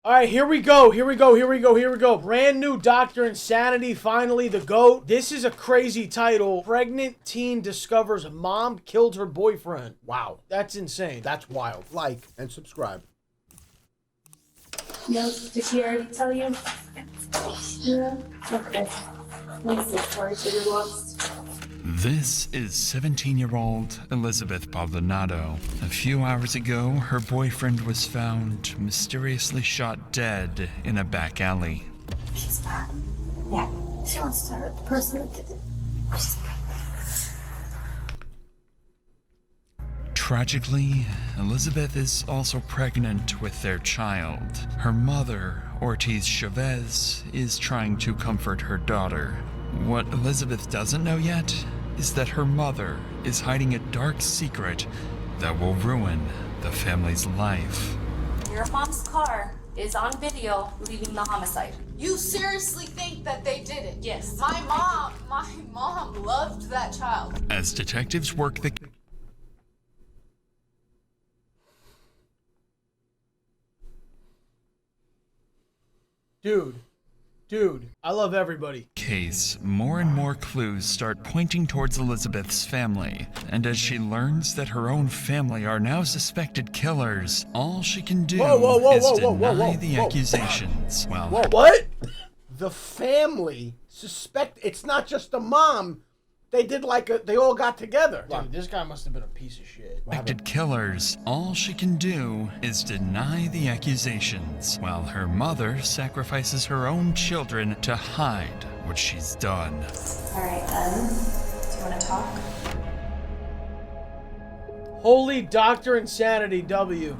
All right, here we go. Brand new Dr. Insanity, finally, the GOAT. This is a crazy title. Pregnant teen discovers mom killed her boyfriend. Wow, that's insane. That's wild. Like and subscribe. No, did he already tell you? Yeah. Okay. Let's look forward to your lost. This is 17-year-old Elizabeth Baldonado. A few hours ago, her boyfriend was found mysteriously shot dead in a back alley. She's bad. Yeah. She wants to hurt the person that did it. She's bad. Tragically, Elizabeth is also pregnant with their child. Her mother, Ortiz Chavez, is trying to comfort her daughter. What Elizabeth doesn't know yet is that her mother is hiding a dark secret that will ruin the family's life. Your mom's car is on video leaving the homicide. You seriously think that they did it? Yes. My mom loved that child. As detectives work the Dude, I love everybody. case, more and more clues start pointing towards Elizabeth's family. And as she learns that her own family are now suspected killers, all she can do is deny the accusations. Well, What? The family suspect it's not just the mom. They did they all got together. Dude, this guy must have been a piece of shit. suspected killers, all she can do is deny the accusations, while her mother sacrifices her own children to hide what she's done. All right, do you want to talk? Holy Dr. Insanity W.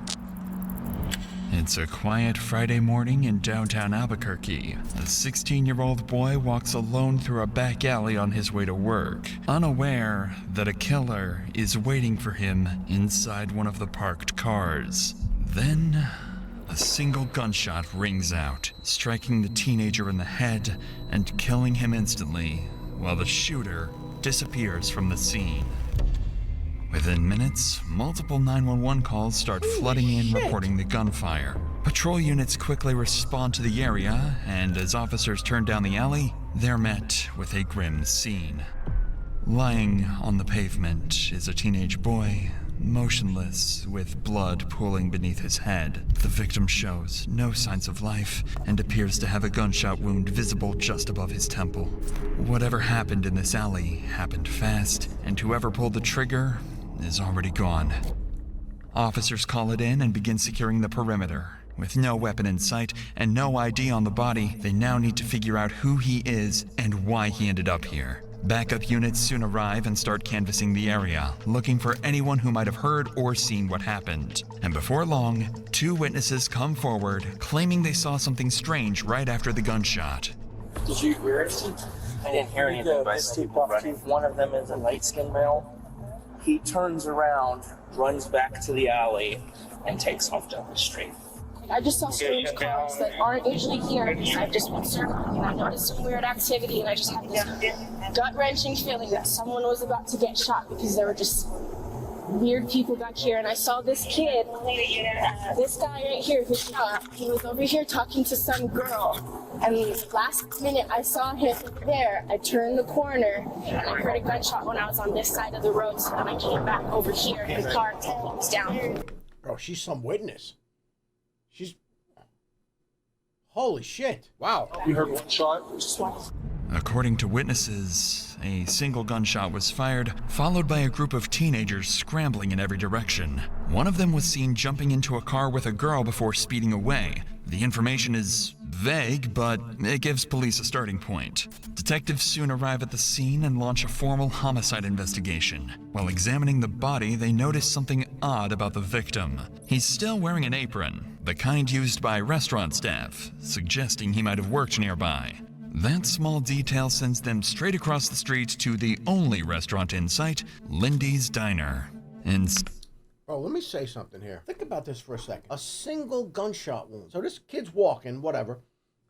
It's a quiet Friday morning in downtown Albuquerque. A 16-year-old boy walks alone through a back alley on his way to work, unaware that a killer is waiting for him inside one of the parked cars. Then, a single gunshot rings out, striking the teenager in the head and killing him instantly, while the shooter disappears from the scene. Within minutes, multiple 911 calls start flooding in reporting the gunfire. Patrol units quickly respond to the area, and as officers turn down the alley, they're met with a grim scene. Lying on the pavement is a teenage boy, motionless, with blood pooling beneath his head. The victim shows no signs of life and appears to have a gunshot wound visible just above his temple. Whatever happened in this alley happened fast, and whoever pulled the trigger is already gone. Officers call it in and begin securing the perimeter. With no weapon in sight and no ID on the body, they now need to figure out who he is and why he ended up here. Backup units soon arrive and start canvassing the area, looking for anyone who might have heard or seen what happened. And before long, two witnesses come forward, claiming they saw something strange right after the gunshot. Did you hear anything? I didn't hear anything, but I saw people running. One of them is a light-skinned male. He turns around, runs back to the alley, and takes off down the street. I just saw strange cars that aren't usually here. I've just been circling and I noticed some weird activity and I just had this gut-wrenching feeling that someone was about to get shot because there were just weird people back here. And I saw this kid, this guy right here who shot, he was over here talking to some girl. And last minute I saw him there, I turned the corner and I heard a gunshot when I was on this side of the road. So then I came back over here and the car was down. Bro, she's some witness. She's... Holy shit. Wow. You heard one shot? Just one. According to witnesses, a single gunshot was fired, followed by a group of teenagers scrambling in every direction. One of them was seen jumping into a car with a girl before speeding away. The information is vague, but it gives police a starting point. Detectives soon arrive at the scene and launch a formal homicide investigation. While examining the body, they notice something odd about the victim. He's still wearing an apron, the kind used by restaurant staff, suggesting he might have worked nearby. That small detail sends them straight across the street to the only restaurant in sight, Lindy's Diner. Bro, let me say something here. Think about this for a second. A single gunshot wound. So this kid's walking, whatever.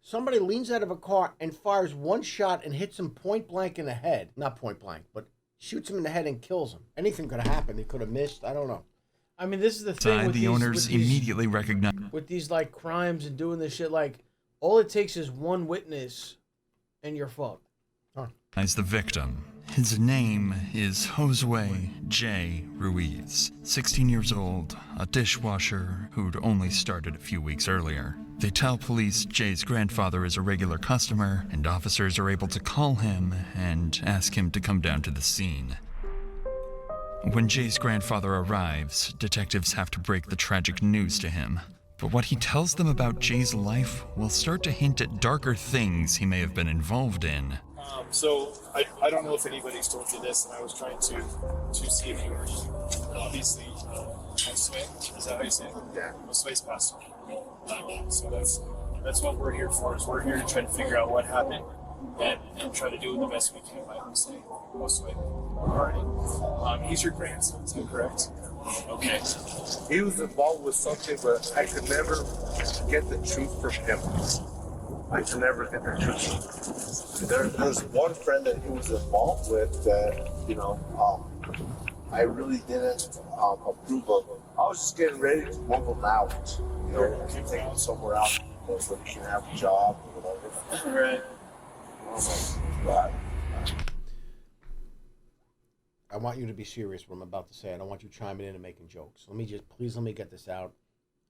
Somebody leans out of a car and fires one shot and hits him point blank in the head. Not point blank, but shoots him in the head and kills him. Anything could have happened. He could have missed. I don't know. I mean, this is the thing with the owners immediately recognize with these like crimes and doing this shit. Like, all it takes is one witness, and you're fucked. the victim. His name is Josue J. Ruiz, 16 years old, a dishwasher who'd only started a few weeks earlier. They tell police Jay's grandfather is a regular customer, and officers are able to call him and ask him to come down to the scene. When Jay's grandfather arrives, detectives have to break the tragic news to him. But what he tells them about Jay's life will start to hint at darker things he may have been involved in. So I don't know if anybody's told you this, and I was trying to see if you were obviously Josue, is that how you say it? Yeah, Josue's passed away. So that's what we're here for. Is we're here to try to figure out what happened and try to do the best we can by Josue. Alrighty. He's your grandson, is that correct? Okay. He was involved with something, but I could never get the truth from him. I could never get the truth. There's one friend that he was involved with that, I really didn't approve of. I was just getting ready to move him out, take him somewhere else so he can have a job or whatever. Right. But I want you to be serious what I'm about to say. I don't want you chiming in and making jokes. Please let me get this out.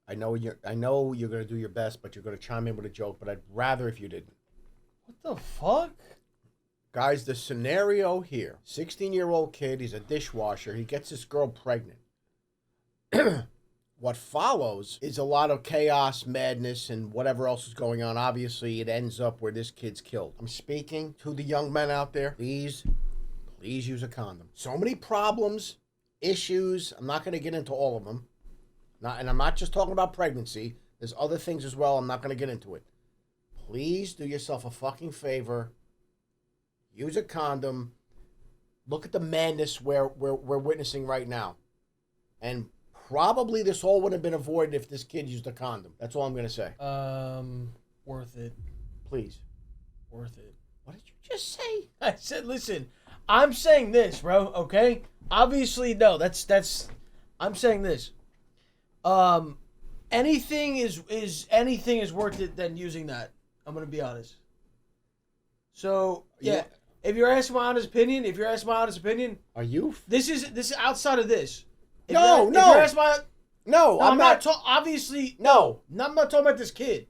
I know you're gonna do your best, but you're gonna chime in with a joke. But I'd rather if you didn't. What the fuck? Guys, the scenario here: 16-year-old kid. He's a dishwasher. He gets this girl pregnant. What follows is a lot of chaos, madness, and whatever else is going on. Obviously, it ends up where this kid's killed. I'm speaking to the young men out there. Please use a condom. So many problems, issues. I'm not going to get into all of them. And I'm not just talking about pregnancy. There's other things as well. I'm not going to get into it. Please do yourself a fucking favor. Use a condom. Look at the madness we're witnessing right now. And probably this all would have been avoided if this kid used a condom. That's all I'm going to say. Worth it. Please. Worth it. What did you just say? I said, listen, I'm saying this, bro, okay? Obviously, no, I'm saying this. Anything is worth it than using that. I'm going to be honest. So, yeah, if you're asking my honest opinion, Are you? This is outside of this. No, I'm not obviously, no. I'm not talking about this kid.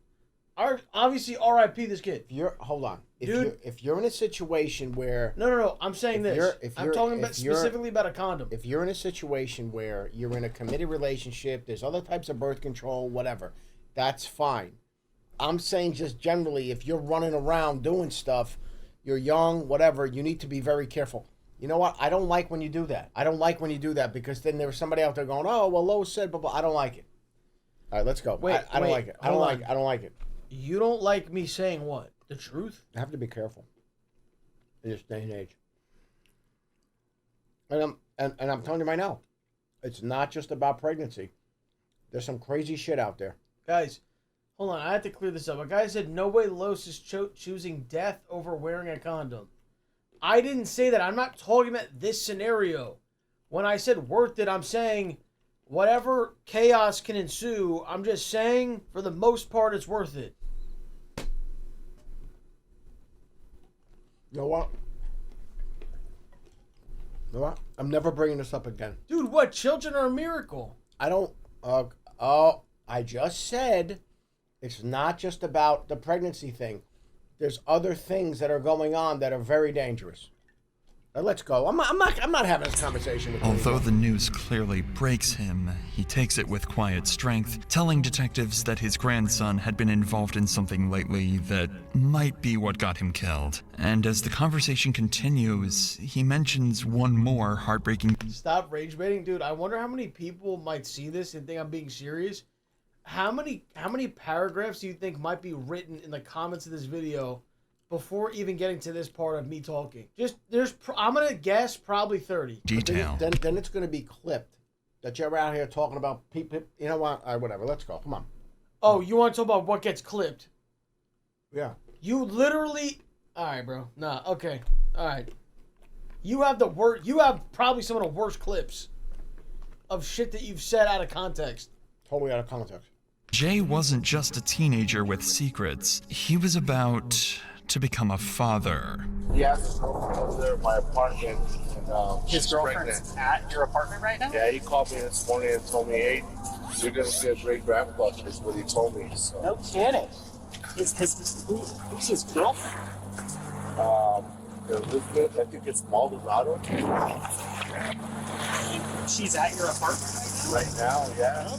Obviously, R.I.P. this kid. Hold on. Dude. If you're in a situation where... No. I'm saying this. I'm talking about specifically about a condom. If you're in a situation where you're in a committed relationship, there's other types of birth control, whatever, that's fine. I'm saying just generally, if you're running around doing stuff, you're young, whatever, you need to be very careful. You know what? I don't like when you do that. I don't like when you do that because then there's somebody out there going, oh, well, Lois said, blah, blah. I don't like it. All right, let's go. I don't like it. I don't like it. You don't like me saying what? The truth? I have to be careful in this day and age. And I'm telling you right now, it's not just about pregnancy. There's some crazy shit out there. Guys, hold on. I have to clear this up. A guy said, no way Los is choosing death over wearing a condom. I didn't say that. I'm not talking about this scenario. When I said worth it, I'm saying whatever chaos can ensue, I'm just saying for the most part, it's worth it. You know what? I'm never bringing this up again. Dude, what? Children are a miracle. I don't... I just said it's not just about the pregnancy thing. There's other things that are going on that are very dangerous. Now, let's go. I'm not having this conversation with you. Although the news clearly breaks him, he takes it with quiet strength, telling detectives that his grandson had been involved in something lately that might be what got him killed. And as the conversation continues, he mentions one more heartbreaking... Stop rage baiting. Dude, I wonder how many people might see this and think I'm being serious. How many paragraphs do you think might be written in the comments of this video before even getting to this part of me talking? I'm gonna guess probably 30. Detail. Then it's gonna be clipped that you're out here talking about people. You know what? All right, whatever. Let's go. Come on. Oh, you want to talk about what gets clipped? Yeah. You literally. All right, bro. Nah. Okay. All right. You have the worst. You have probably some of the worst clips of shit that you've said out of context. Totally out of context. Jay wasn't just a teenager with secrets. He was about to become a father. He asked his girlfriend over there at my apartment, and His she's girlfriend's pregnant. at your apartment right now? Yeah, he called me this morning and told me, hey, you're gonna see a great grandpa, is what he told me. So, No kidding. Who's his girlfriend? Elizabeth, I think it's Maldonado. She's at your apartment Right now, yeah.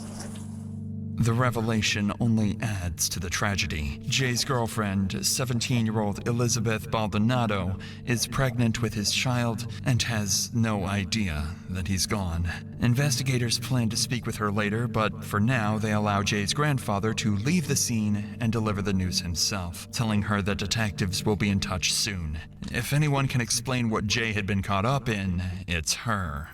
The revelation only adds to the tragedy. Jay's girlfriend, 17-year-old Elizabeth Baldonado, is pregnant with his child and has no idea that he's gone. Investigators plan to speak with her later, but for now they allow Jay's grandfather to leave the scene and deliver the news himself, telling her that detectives will be in touch soon. If anyone can explain what Jay had been caught up in, it's her.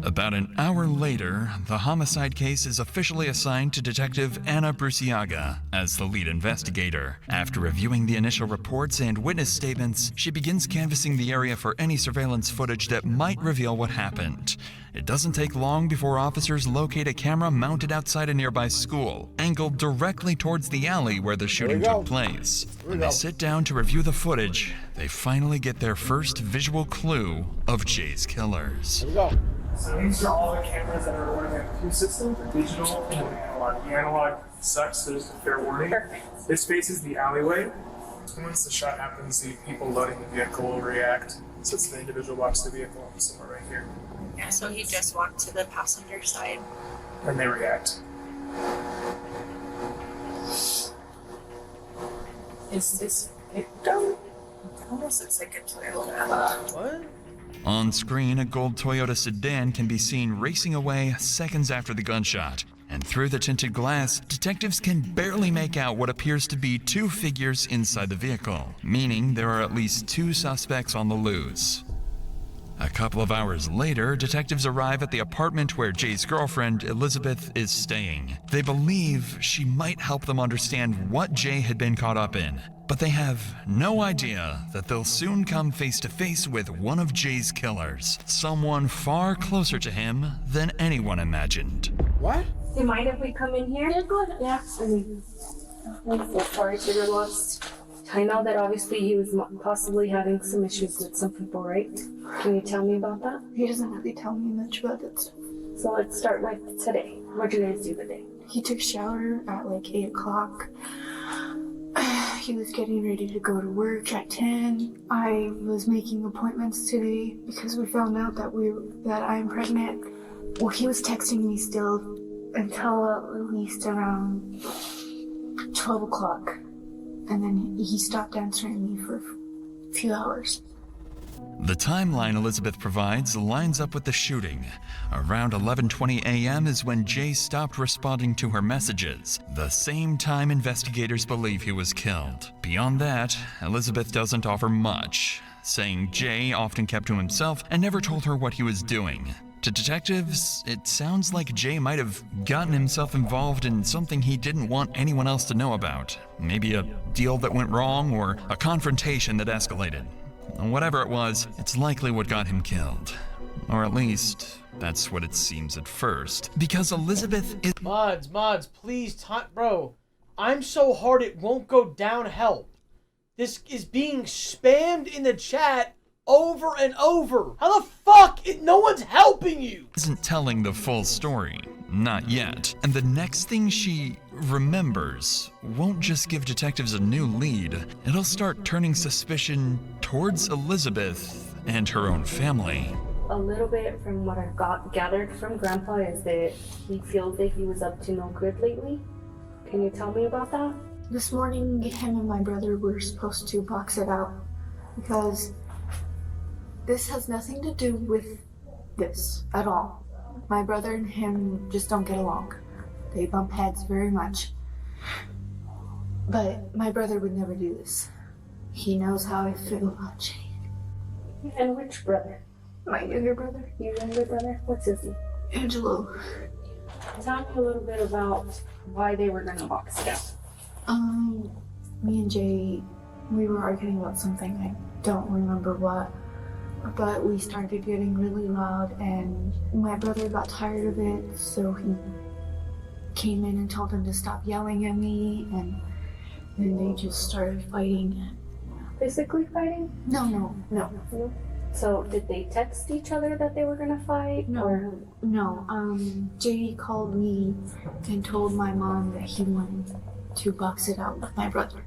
About an hour later, the homicide case is officially assigned to Detective Anna Bruciaga as the lead investigator. After reviewing the initial reports and witness statements, she begins canvassing the area for any surveillance footage that might reveal what happened. It doesn't take long before officers locate a camera mounted outside a nearby school, angled directly towards the alley where the shooting took place. When they sit down to review the footage, they finally get their first visual clue of Jay's killers. Here we go. So these are all the cameras that are running on two systems, the digital and the analog. The analog sucks, so just a fair warning. Perfect. This faces the alleyway. Once the shot happens, the people loading the vehicle will react. So it's the individual box of the vehicle somewhere right here. Yeah, so he just walked to the passenger side. And they react. Is this victim? Almost looks like a Toyota. What? On screen, a gold Toyota sedan can be seen racing away seconds after the gunshot. And through the tinted glass, detectives can barely make out what appears to be two figures inside the vehicle, meaning there are at least two suspects on the loose. A couple of hours later, detectives arrive at the apartment where Jay's girlfriend, Elizabeth, is staying. They believe she might help them understand what Jay had been caught up in, but they have no idea that they'll soon come face to face with one of Jay's killers, someone far closer to him than anyone imagined. What? Do you mind if we come in here? Yeah, go ahead. Yeah. I'm so sorry to your loss. I know that obviously he was possibly having some issues with some people, right? Can you tell me about that? He doesn't really tell me much about that stuff. So let's start with today. What'd you guys do today? He took a shower at like 8 o'clock. He was getting ready to go to work at 10. I was making appointments today because we found out that I'm pregnant. Well, he was texting me still until at least around 12 o'clock. And then he stopped answering me for a few hours. The timeline Elizabeth provides lines up with the shooting. Around 11:20 a.m. is when Jay stopped responding to her messages, the same time investigators believe he was killed. Beyond that, Elizabeth doesn't offer much, saying Jay often kept to himself and never told her what he was doing. To detectives, it sounds like Jay might have gotten himself involved in something he didn't want anyone else to know about. Maybe a deal that went wrong or a confrontation that escalated. Whatever it was, it's likely what got him killed. Or at least, that's what it seems at first. Because Elizabeth is— Mods, please, bro. I'm so hard it won't go down. Help. This is being spammed in the chat over and over. How the fuck? No one's helping you. Isn't telling the full story. Not yet. And the next thing she remembers won't just give detectives a new lead. It'll start turning suspicion towards Elizabeth and her own family. A little bit from what I've gathered from Grandpa is that he feels that he was up to no good lately. Can you tell me about that? This morning, him and my brother were supposed to box it out because this has nothing to do with this at all. My brother and him just don't get along. They bump heads very much. But my brother would never do this. He knows how I feel about Jade. And which brother? My younger brother, Your younger brother? What's his name? Angelo. Tell me a little bit about why they were gonna box it out. Me and Jay, we were arguing about something. I don't remember what. but we started getting really loud, and my brother got tired of it, so he came in and told him to stop yelling at me, and then they just started fighting. Physically fighting? No. So did they text each other that they were gonna fight? No. Jay called me and told my mom that he wanted to box it out with my brother.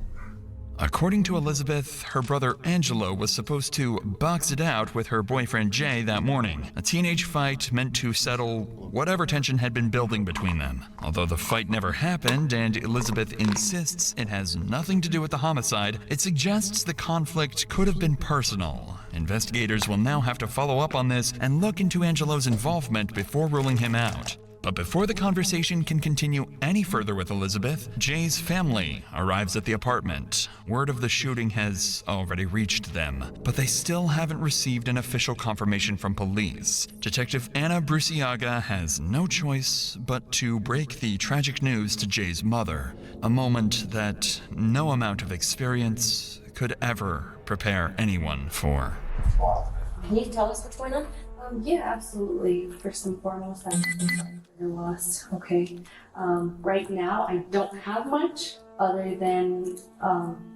According to Elizabeth, her brother Angelo was supposed to box it out with her boyfriend Jay that morning. A teenage fight meant to settle whatever tension had been building between them. Although the fight never happened and Elizabeth insists it has nothing to do with the homicide, it suggests the conflict could have been personal. Investigators will now have to follow up on this and look into Angelo's involvement before ruling him out. But before the conversation can continue any further with Elizabeth, Jay's family arrives at the apartment. Word of the shooting has already reached them, but they still haven't received an official confirmation from police. Detective Anna Bruciaga has no choice but to break the tragic news to Jay's mother, a moment that no amount of experience could ever prepare anyone for. Can you tell us what's going on? Yeah, absolutely. First and foremost, I'm sorry for your loss. Okay. Right now, I don't have much other than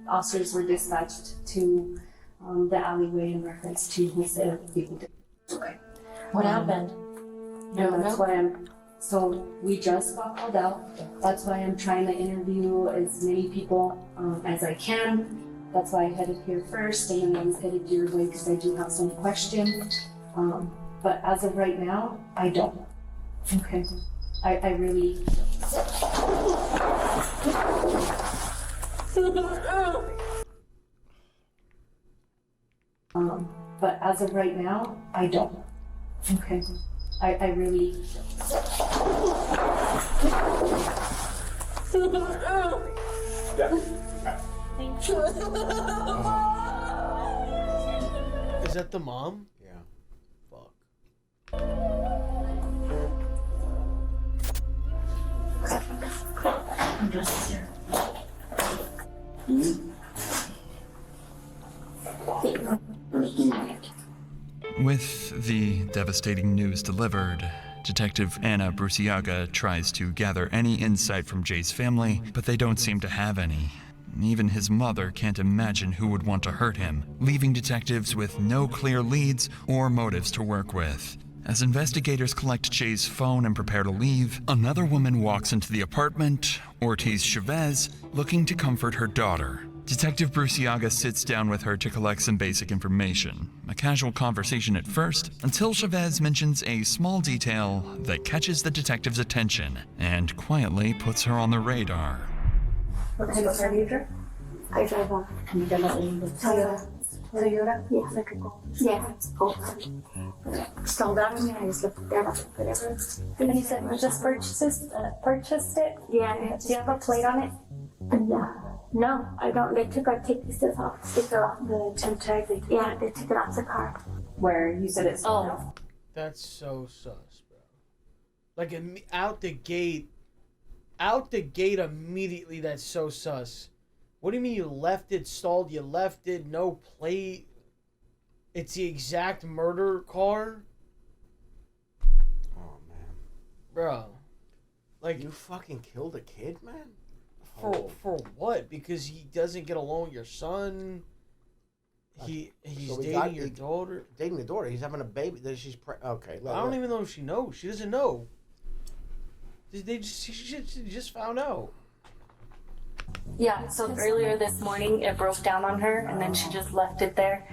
officers were dispatched to the alleyway in reference to his people. Okay. What happened? No, that's why so we just got called out. That's why I'm trying to interview as many people as I can. That's why I headed here first, and then I was headed your way because I do have some questions. But as of right now, I don't. Okay. I really. But as of right now, I don't. Okay. I really. Thank you. Is that the mom? Yeah. Fuck. I'm just here. With the devastating news delivered, Detective Anna Bruciaga tries to gather any insight from Jay's family, but they don't seem to have any. Even his mother can't imagine who would want to hurt him, leaving detectives with no clear leads or motives to work with. As investigators collect Jay's phone and prepare to leave, another woman walks into the apartment, Ortiz Chavez, looking to comfort her daughter. Detective Bruciaga sits down with her to collect some basic information. A casual conversation at first, until Chavez mentions a small detail that catches the detective's attention and quietly puts her on the radar. What type of car do you drive? I drive a Toyota. Toyota? Yeah, like a Gold. Yeah, it's Gold. Stalled out on me, I just looked at that, whatever. And you said you just purchased it? Yeah, Do you have a plate on it? yeah. No, I don't. They took our tickets off, sticker off the Two tag? yeah, they took it off the car. Where you said it's. Oh. That's so sus, bro. Like out the gate immediately. That's so sus. What do you mean you left it stalled? You left it, no plate. It's the exact murder car, Oh man. bro. Like You fucking killed a kid, man? for what? Because he doesn't get along with your son. He's So we dating got- your daughter. Dating the daughter. He's having a baby. She's okay. I don't even know if she knows. She doesn't know. She just found out. Yeah, so earlier this morning it broke down on her and then she just left it there.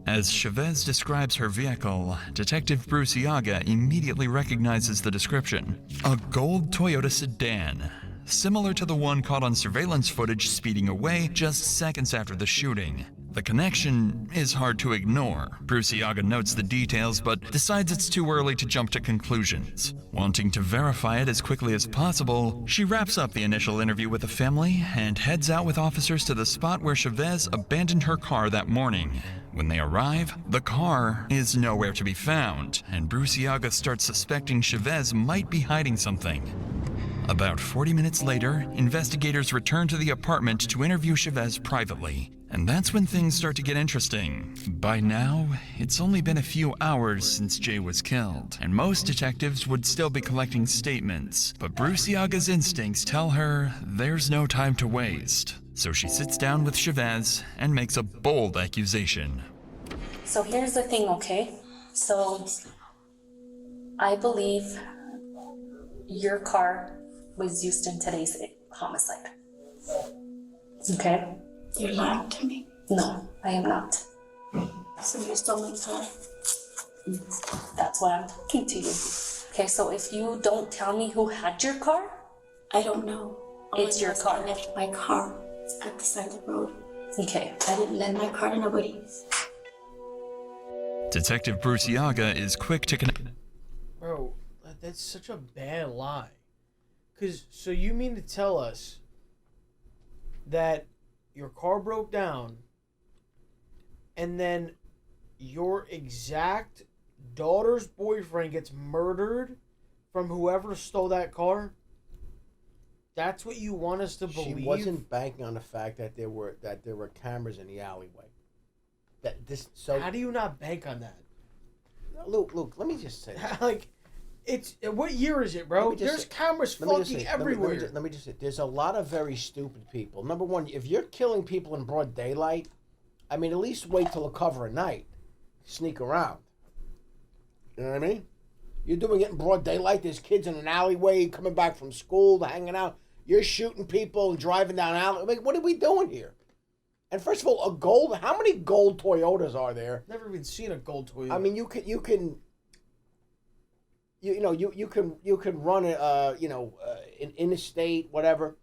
As Chavez describes her vehicle, Detective Bruciaga immediately recognizes the description. A gold Toyota sedan, similar to the one caught on surveillance footage speeding away just seconds after the shooting. The connection is hard to ignore. Bruciaga notes the details, but decides it's too early to jump to conclusions. Wanting to verify it as quickly as possible, she wraps up the initial interview with the family and heads out with officers to the spot where Chavez abandoned her car that morning. When they arrive, the car is nowhere to be found, and Bruciaga starts suspecting Chavez might be hiding something. About 40 minutes later, investigators return to the apartment to interview Chavez privately. And that's when things start to get interesting. By now, it's only been a few hours since Jay was killed, and most detectives would still be collecting statements. But Bruciaga's instincts tell her there's no time to waste. So she sits down with Chavez and makes a bold accusation. So here's the thing, okay? So I believe your car was used in today's homicide. Okay? You're lying to me. No, I am not. So you stole my car? That's why I'm talking to you. Okay, so if you don't tell me who had your car, I don't know. It's your car. I left my car at the side of the road. Okay. I didn't lend my car to nobody. Detective Bruciaga is quick to connect. Bro, that's such a bad lie. So you mean to tell us that your car broke down and then your exact daughter's boyfriend gets murdered from whoever stole that car? That's what you want us to believe? She wasn't banking on the fact that there were cameras in the alleyway. How do you not bank on that? Luke, let me just say this. What year is it, bro? There's cameras fucking everywhere. Let me just say, there's a lot of very stupid people. Number one, if you're killing people in broad daylight, I mean, at least wait till the cover of night. Sneak around. You know what I mean? You're doing it in broad daylight. There's kids in an alleyway coming back from school, hanging out. You're shooting people and driving down alley. I mean, what are we doing here? And first of all, how many gold Toyotas are there? Never even seen a gold Toyota. I mean, you can run an interstate, whatever.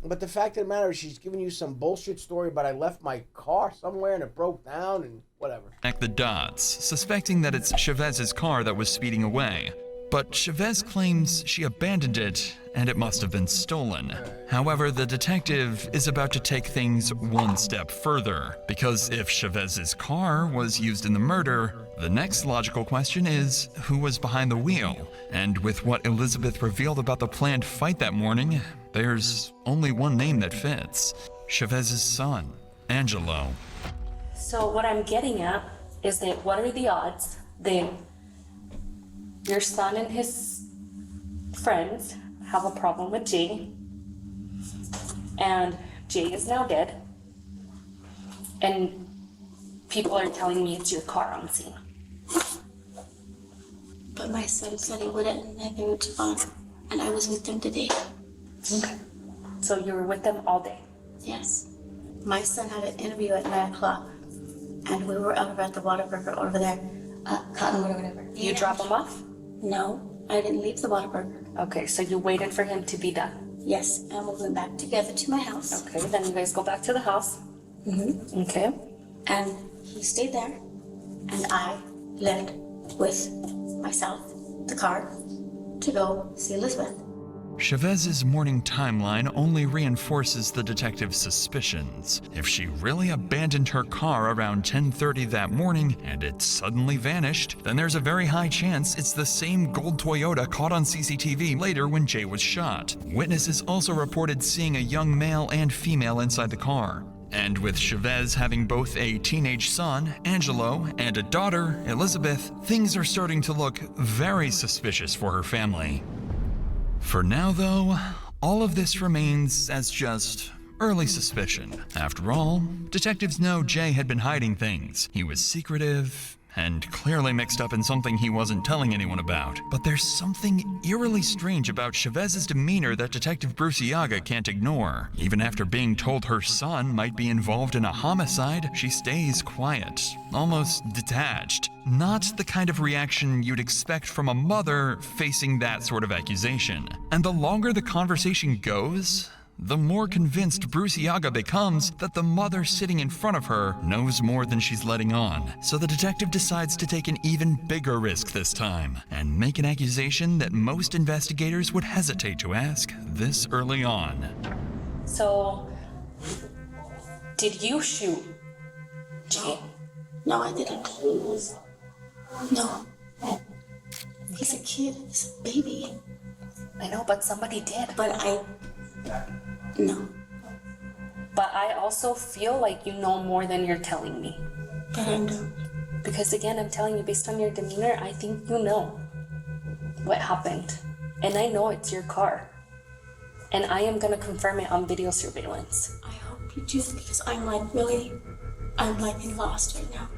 But the fact of the matter is, she's giving you some bullshit story about I left my car somewhere and it broke down and whatever. Connect the dots, suspecting that it's Chavez's car that was speeding away. But Chavez claims she abandoned it and it must have been stolen. However, the detective is about to take things one step further, because if Chavez's car was used in the murder, the next logical question is who was behind the wheel? And with what Elizabeth revealed about the planned fight that morning, there's only one name that fits: Chavez's son, Angelo. So what I'm getting at is that what are the odds that your son and his friends have a problem with Jay, and Jay is now dead, and people are telling me it's your car on scene? But my son said he wouldn't, and neither would Javon. And I was with them today. Okay. So you were with them all day? Yes. My son had an interview at 9 o'clock, and we were over at the Whataburger over there, Cottonwood or whatever. You drop him off? No, I didn't leave the Whataburger. Okay, so you waited for him to be done? Yes, and we went back together to my house. Okay, then you guys go back to the house. Mm-hmm. Okay. And he stayed there, and I left with myself, the car, to go see Elizabeth. Chavez's morning timeline only reinforces the detective's suspicions. If she really abandoned her car around 10:30 that morning and it suddenly vanished, then there's a very high chance it's the same gold Toyota caught on CCTV later when Jay was shot. Witnesses also reported seeing a young male and female inside the car. And with Chavez having both a teenage son, Angelo, and a daughter, Elizabeth, things are starting to look very suspicious for her family. For now, though, all of this remains as just early suspicion. After all, detectives know Jay had been hiding things. He was secretive and clearly mixed up in something he wasn't telling anyone about. But there's something eerily strange about Chavez's demeanor that Detective Bruciaga can't ignore. Even after being told her son might be involved in a homicide, she stays quiet, almost detached. Not the kind of reaction you'd expect from a mother facing that sort of accusation. And the longer the conversation goes, the more convinced Bruciaga becomes that the mother sitting in front of her knows more than she's letting on. So the detective decides to take an even bigger risk this time and make an accusation that most investigators would hesitate to ask this early on. So, did you shoot Jay? No, I didn't. No. He's a kid. He's a baby. I know, but somebody did. No. But I also feel like you know more than you're telling me. But I don't. Because again, I'm telling you, based on your demeanor, I think you know what happened. And I know it's your car. And I am gonna confirm it on video surveillance. I hope you do, because I'm like lost right now.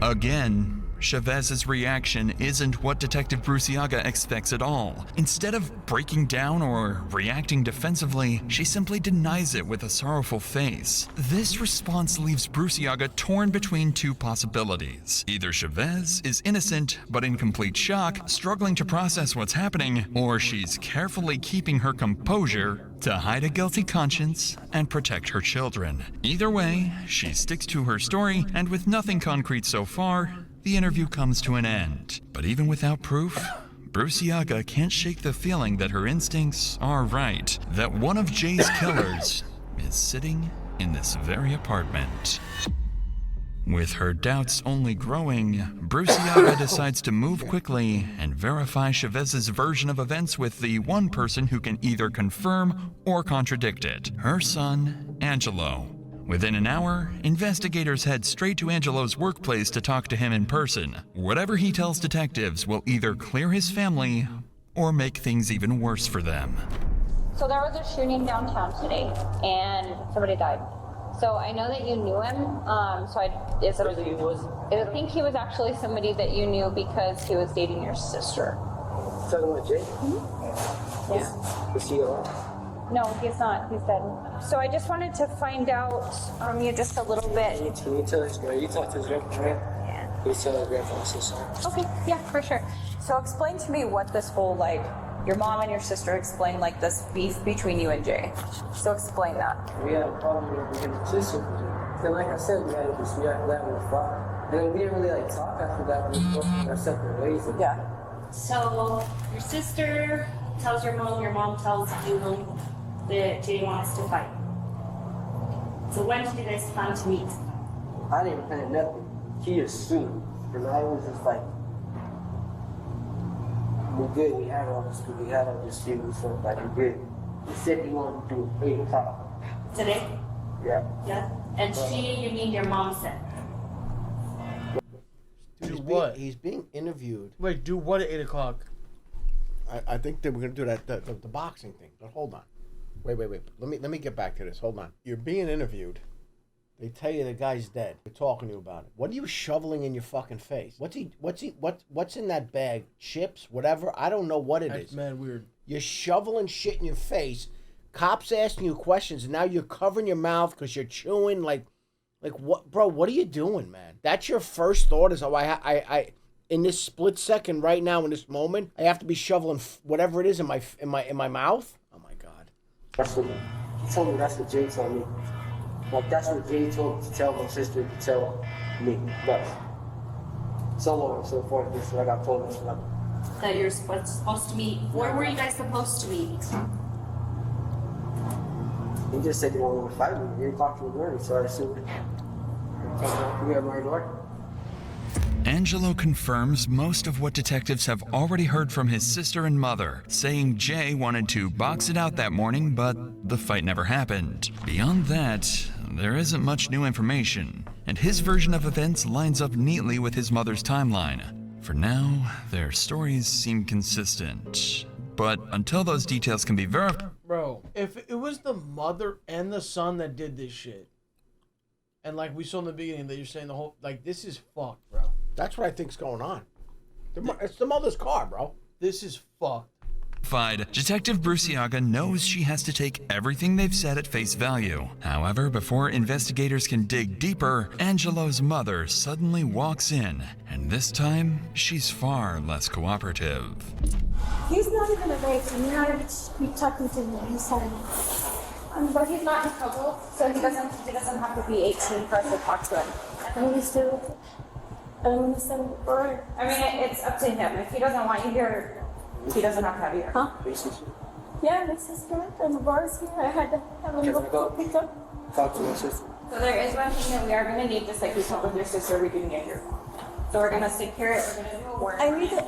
Again, Chavez's reaction isn't what Detective Bruciaga expects at all. Instead of breaking down or reacting defensively, she simply denies it with a sorrowful face. This response leaves Bruciaga torn between two possibilities. Either Chavez is innocent but in complete shock, struggling to process what's happening, or she's carefully keeping her composure to hide a guilty conscience and protect her children. Either way, she sticks to her story, and with nothing concrete so far, the interview comes to an end. But even without proof, Bruciaga can't shake the feeling that her instincts are right, that one of Jay's killers is sitting in this very apartment. With her doubts only growing, Bruciaga decides to move quickly and verify Chavez's version of events with the one person who can either confirm or contradict it, her son, Angelo. Within an hour, investigators head straight to Angelo's workplace to talk to him in person. Whatever he tells detectives will either clear his family or make things even worse for them. So there was a shooting downtown today, and somebody died. So I know that you knew him. I think he was actually somebody that you knew because he was dating your sister. Talking about Jay? Mm-hmm. Yeah. Is he alive? No, he's not. He's dead. So I just wanted to find out from you just a little bit. Can you tell his grandpa? You talk to his grandpa, right? Yeah. Can you tell his grandpa I'm so sorry? Okay, yeah, for sure. So explain to me what this whole, like, your mom and your sister explained, like, this beef between you and Jay. So explain that. We had a problem with him and his sister. And like I said, we had that with the father. And then we didn't really, like, talk after that. We both went our separate ways. Yeah. So your sister tells your mom tells you that Jay wants to fight. So when did you guys plan to meet? I didn't plan nothing. He assumed. And I was just like, we're good. We had all this. We had all this shit. We felt like we're good. He said he wanted to do 8 o'clock. Today? Yeah. Yeah. And you mean your mom said? Do what? He's being interviewed. Wait, do what at 8 o'clock? I think that we're gonna do that the boxing thing. But hold on. Wait. Let me get back to this. Hold on. You're being interviewed. They tell you the guy's dead. They're talking to you about it. What are you shoveling in your fucking face? What's in that bag? Chips? Whatever? I don't know what it is. That's mad weird. You're shoveling shit in your face. Cops asking you questions, and now you're covering your mouth because you're chewing. Like what, bro? What are you doing, man? That's your first thought? Is I in this split second right now in this moment, I have to be shoveling whatever it is in my mouth. Oh my god. That's what he told me. That's what Jay told me. Like that's what Jay told to tell my sister to tell me. But so on and so forth. This is what I got told. That you're supposed to meet. Where were you guys supposed to meet? He just said he wanted to fight me. He didn't talk to me early, so I assumed. We have my door. Angelo confirms most of what detectives have already heard from his sister and mother, saying Jay wanted to box it out that morning, but the fight never happened. Beyond that, there isn't much new information, and his version of events lines up neatly with his mother's timeline. For now, their stories seem consistent, but until those details can be verified... Bro, if it was the mother and the son that did this shit, and like we saw in the beginning that you're saying the whole, like, this is fucked, bro. That's what I think's going on. It's the mother's car, bro. This is fucked. Detective Bruciaga knows she has to take everything they've said at face value. However, before investigators can dig deeper, Angelo's mother suddenly walks in, and this time, she's far less cooperative. He's not even awake. I'm not even talking to him. He's home. But he's not in trouble, so he doesn't have to be 18 for us to talk to him. I mean, it's up to him. If he doesn't want you here, he doesn't have to have you here. Huh? Yeah, my sister and the bar's here. I had to have him go pick up. Talk to my sister. So there is one thing that we are going to need, just like you talked with your sister, we didn't get here. So we're going to secure it. We're going to do a warrant. I need it.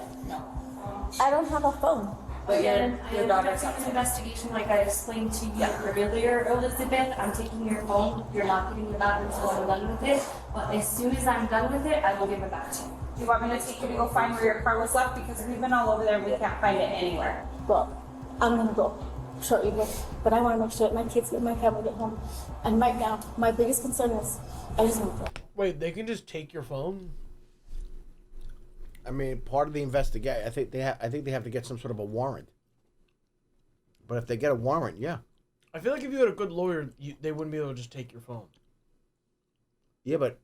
I don't have a phone. But Again, your daughter's an investigation, like I explained to you earlier, Elizabeth. I'm taking your phone. You're not giving it back until I'm done with it. But as soon as I'm done with it, I will give it back to you. Do you want me to take you to go find where your car was left? Because we've been all over there and we can't find it anywhere. Well, I'm gonna go shortly, but I want to make sure that my kids and my family get home. And right now, my biggest concern is I just want to go. Wait, they can just take your phone? I mean, part of the investigation, I think they have to get some sort of a warrant. But if they get a warrant, yeah. I feel like if you had a good lawyer, they wouldn't be able to just take your phone. Yeah, but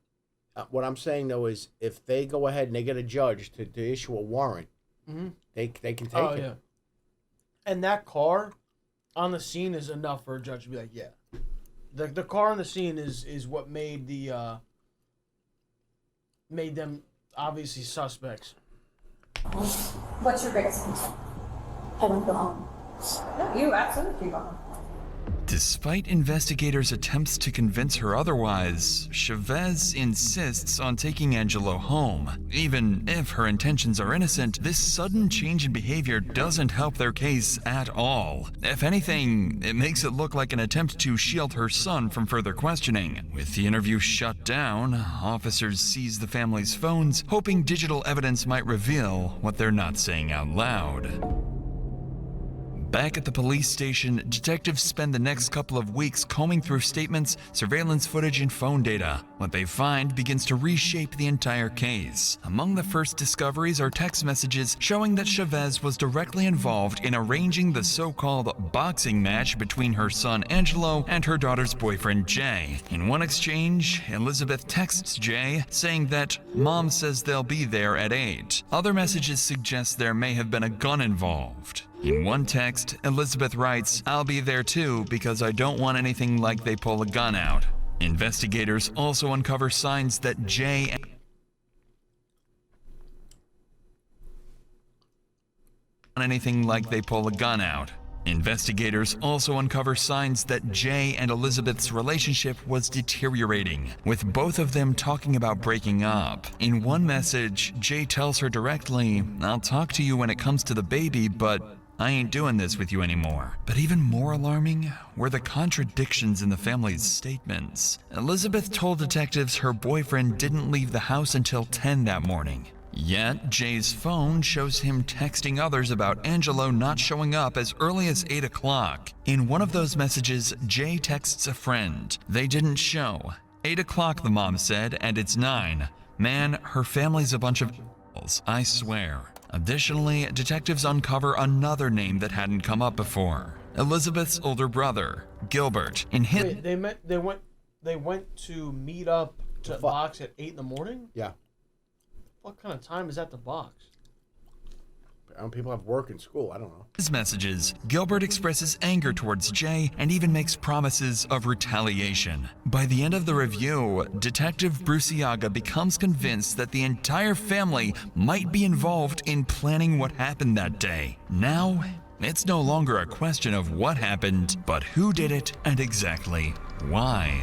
what I'm saying, though, is if they go ahead and they get a judge to issue a warrant, they can take it. Yeah. And that car on the scene is enough for a judge to be like, yeah. The car on the scene is what made made them obviously suspects. What's your biggest concern? I don't go home. No, you absolutely go home. Despite investigators' attempts to convince her otherwise, Chavez insists on taking Angelo home. Even if her intentions are innocent, this sudden change in behavior doesn't help their case at all. If anything, it makes it look like an attempt to shield her son from further questioning. With the interview shut down, officers seize the family's phones, hoping digital evidence might reveal what they're not saying out loud. Back at the police station, detectives spend the next couple of weeks combing through statements, surveillance footage, and phone data. What they find begins to reshape the entire case. Among the first discoveries are text messages showing that Chavez was directly involved in arranging the so-called boxing match between her son Angelo and her daughter's boyfriend Jay. In one exchange, Elizabeth texts Jay saying that Mom says they'll be there at 8. Other messages suggest there may have been a gun involved. In one text, Elizabeth writes, "I'll be there too because I don't want anything like they pull a gun out." Investigators also uncover signs that Jay Investigators also uncover signs that Jay and Elizabeth's relationship was deteriorating, with both of them talking about breaking up. In one message, Jay tells her directly, "I'll talk to you when it comes to the baby, but I ain't doing this with you anymore." But even more alarming were the contradictions in the family's statements. Elizabeth told detectives her boyfriend didn't leave the house until 10 that morning. Yet, Jay's phone shows him texting others about Angelo not showing up as early as 8 o'clock. In one of those messages, Jay texts a friend. "They didn't show. 8 o'clock, the mom said, and it's 9. Man, her family's a bunch of a**holes, I swear." Additionally, detectives uncover another name that hadn't come up before. Elizabeth's older brother, Gilbert. Wait, they went to meet up to box at 8 in the morning? Yeah. What kind of time is that to box? People have work and school. I don't know. His messages, Gilbert expresses anger towards Jay and even makes promises of retaliation. By the end of the review, Detective Bruciaga becomes convinced that the entire family might be involved in planning what happened that day. Now, it's no longer a question of what happened, but who did it and exactly why.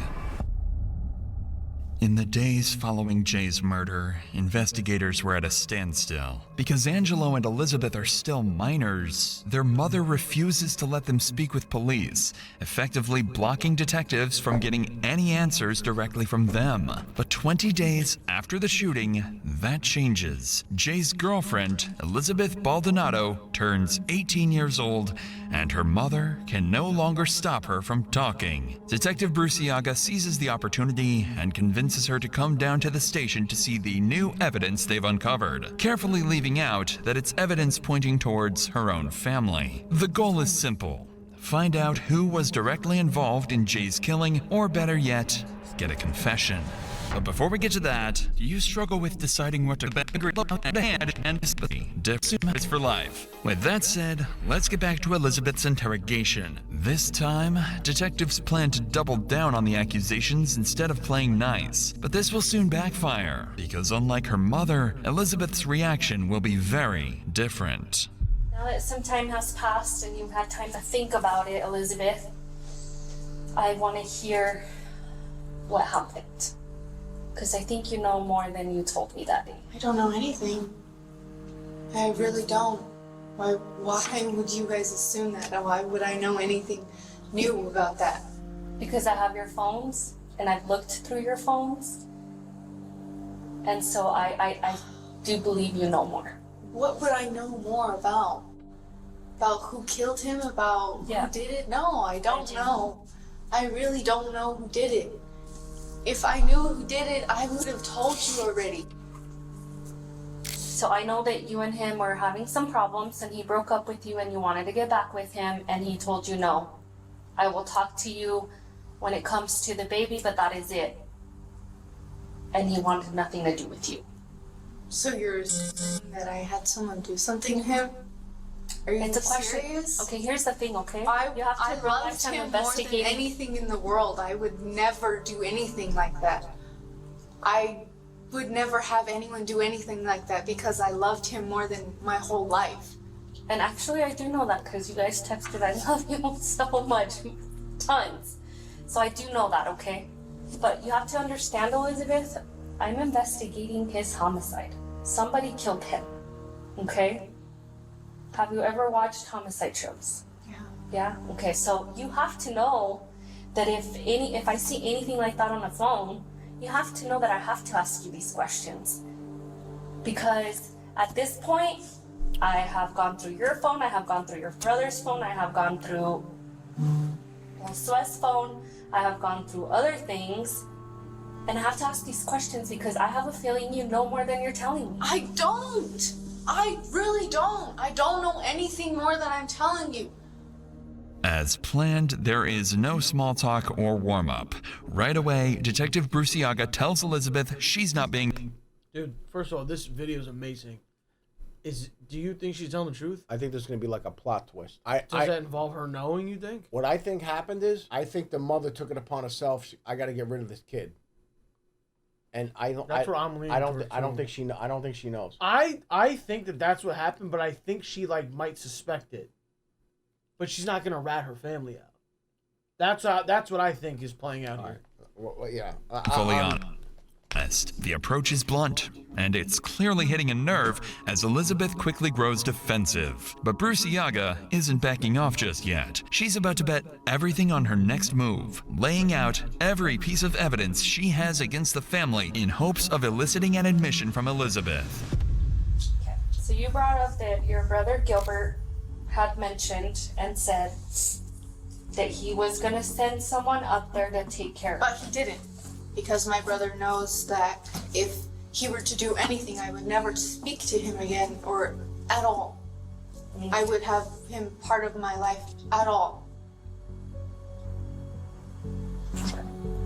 In the days following Jay's murder, investigators were at a standstill. Because Angelo and Elizabeth are still minors, their mother refuses to let them speak with police, effectively blocking detectives from getting any answers directly from them. But 20 days after the shooting, that changes. Jay's girlfriend, Elizabeth Baldonado, turns 18 years old, and her mother can no longer stop her from talking. Detective Bruciaga seizes the opportunity and convinces her to come down to the station to see the new evidence they've uncovered, carefully leaving out that it's evidence pointing towards her own family. The goal is simple: find out who was directly involved in Jay's killing, or better yet, get a confession. But before we get to that, do you struggle with deciding what to difference for life? With that said, let's get back to Elizabeth's interrogation. This time, detectives plan to double down on the accusations instead of playing nice. But this will soon backfire, because unlike her mother, Elizabeth's reaction will be very different. Now that some time has passed and you've had time to think about it, Elizabeth, I want to hear what happened. Because I think you know more than you told me that day. I don't know anything. I really don't. Why would you guys assume that? Why would I know anything new about that? Because I have your phones and I've looked through your phones. And so I do believe you know more. What would I know more about? About who killed him? About who did it? No, I don't know. I really don't know who did it. If I knew who did it, I would have told you already. So I know that you and him were having some problems and he broke up with you and you wanted to get back with him and he told you no. I will talk to you when it comes to the baby, but that is it. And he wanted nothing to do with you. So you're assuming that I had someone do something to him? Are you It's a question. serious? Okay, here's the thing, okay? I you have to loved realize I'm him more investigating. than anything in the world. I would never do anything like that. I would never have anyone do anything like that because I loved him more than my whole life. And actually, I do know that because you guys texted, I love you so much. Tons. So I do know that, okay? But you have to understand, Elizabeth, I'm investigating his homicide. Somebody killed him, okay? Have you ever watched homicide shows? Yeah. Yeah? Okay, so you have to know that if I see anything like that on the phone, you have to know that I have to ask you these questions. Because at this point, I have gone through your phone, I have gone through your brother's phone, I have gone through Josue's phone, I have gone through other things, and I have to ask these questions because I have a feeling you know more than you're telling me. I don't! I really don't! I don't know anything more than I'm telling you. As planned, there is no small talk or warm-up. Right away, Detective Bruciaga tells Elizabeth she's not being... Dude, first of all, this video is amazing. Do you think she's telling the truth? I think there's going to be like a plot twist. Does that involve her knowing, you think? What I think happened is, I think the mother took it upon herself. I got to get rid of this kid. And I don't. That's what I'm leaning I don't. towards, I don't too. think she. I don't think she knows. I think that's what happened, but I think she might suspect it. But she's not gonna rat her family out. That's what I think is playing out here. Well, yeah. fully honest. The approach is blunt, and it's clearly hitting a nerve as Elizabeth quickly grows defensive. But Bruciaga isn't backing off just yet. She's about to bet everything on her next move, laying out every piece of evidence she has against the family in hopes of eliciting an admission from Elizabeth. Okay. So you brought up that your brother Gilbert had mentioned and said that he was gonna send someone up there to take care of But he didn't. Because my brother knows that if he were to do anything, I would never speak to him again or at all. I would have him part of my life at all.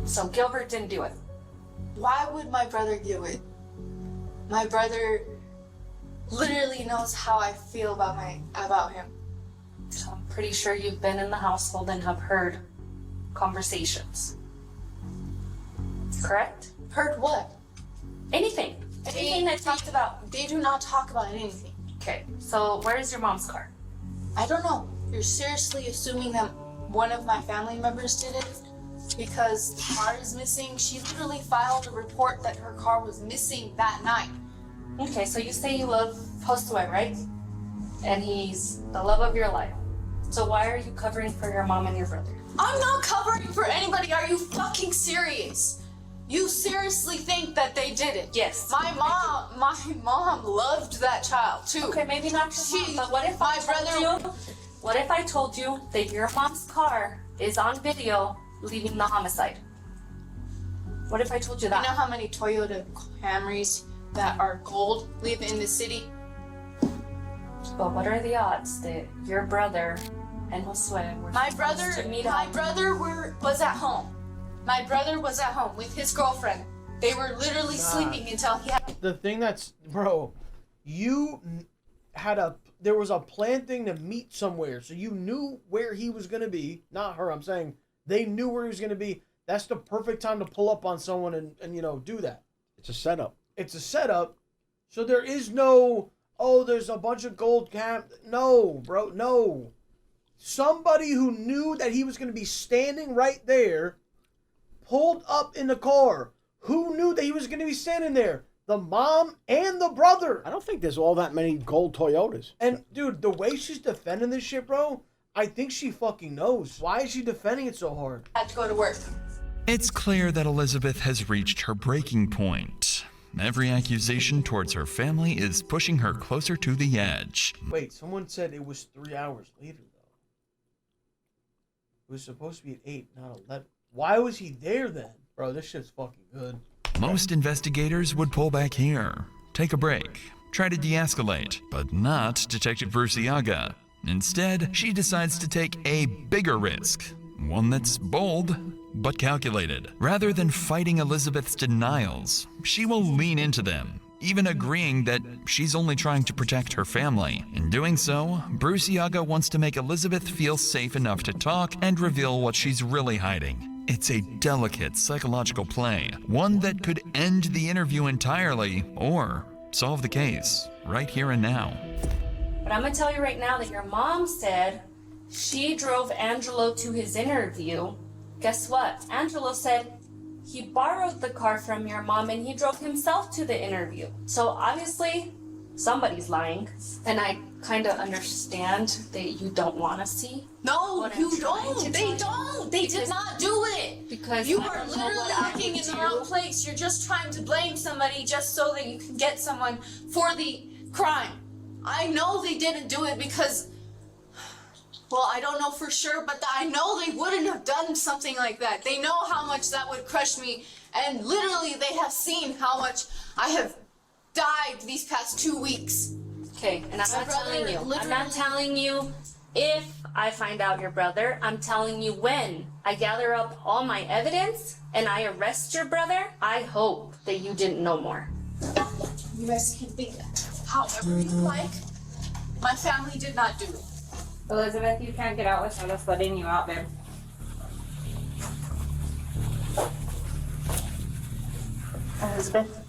So Gilbert didn't do it. Why would my brother do it? My brother literally knows how I feel about him. So I'm pretty sure you've been in the household and have heard conversations. Correct? Heard what? Anything. Anything that talked about. They do not talk about anything. Okay, so where is your mom's car? I don't know. You're seriously assuming that one of my family members did it? Because the car is missing. She literally filed a report that her car was missing that night. Okay, so you say you love Josue, right? And he's the love of your life. So why are you covering for your mom and your brother? I'm not covering for anybody. Are you fucking serious? You seriously think that they did it? Yes. My mom loved that child too. Okay, maybe not your mom, but what if what if I told you that your mom's car is on video leaving the homicide? What if I told you that? You know how many Toyota Camrys that are gold live in the city? But what are the odds that your brother and Josue were supposed to meet My up? brother was at home. My brother was at home with his girlfriend. They were literally sleeping until he had... The thing that's... Bro, you had there was a planned thing to meet somewhere, so you knew where he was going to be. Not her, I'm saying. They knew where he was going to be. That's the perfect time to pull up on someone and do that. It's a setup. It's a setup. So there is no, there's a bunch of gold No, bro, no. Somebody who knew that he was going to be standing right there pulled up in the car. Who knew that he was going to be standing there? the mom and the brother. I don't think there's all that many gold Toyotas. And dude, the way she's defending this shit, bro, I think she fucking knows. Why is she defending it so hard? I had to go to work. It's clear that Elizabeth has reached her breaking point. Every accusation towards her family is pushing her closer to the edge. Wait, someone said it was 3 hours later, though. It was supposed to be at 8, not 11. Why was he there then? Bro, this shit's fucking good. Most investigators would pull back here, take a break, try to de-escalate, but not Detective Bruciaga. Instead, she decides to take a bigger risk, one that's bold but calculated. Rather than fighting Elizabeth's denials, she will lean into them, even agreeing that she's only trying to protect her family. In doing so, Bruciaga wants to make Elizabeth feel safe enough to talk and reveal what she's really hiding. It's a delicate psychological play, one that could end the interview entirely or solve the case right here and now. But I'm gonna tell you right now that your mom said she drove Angelo to his interview. Guess what? Angelo said he borrowed the car from your mom and he drove himself to the interview. So obviously, somebody's lying. And I kind of understand that you don't want to see. No, what I'm you trying don't. to They tell you. don't. They did not do it. Because You I are don't know literally what happened looking in to the you. wrong place. You're just trying to blame somebody just so that you can get someone for the crime. I know they didn't do it because, well, I don't know for sure, but I know they wouldn't have done something like that. They know how much that would crush me, and literally they have seen how much I have died these past 2 weeks. Okay, and I'm My not telling brother you. I'm literally- not telling you if I find out your brother. I'm telling you when I gather up all my evidence and I arrest your brother, I hope that you didn't know more. You guys can think however you like. My family did not do it. Elizabeth, you can't get out without us letting you out, babe. Elizabeth,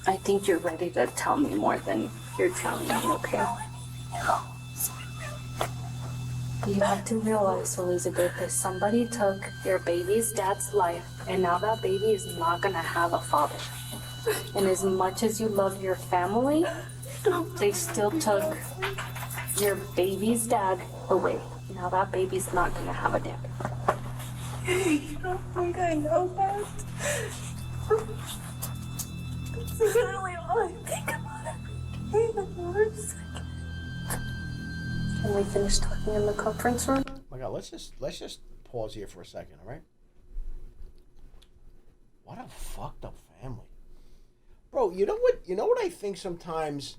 I think you're ready to tell me more than you're telling me, okay? You have to realize, Elizabeth, that somebody took your baby's dad's life, and now that baby is not gonna have a father. And as much as you love your family, they still took your baby's dad away. Now that baby's not gonna have a dad. You don't think I know that? This is really all I think about every day. Can we finish talking in the conference room? Oh my God, let's just pause here for a second, all right? What a fucked up family, bro. You know what? You know what I think sometimes.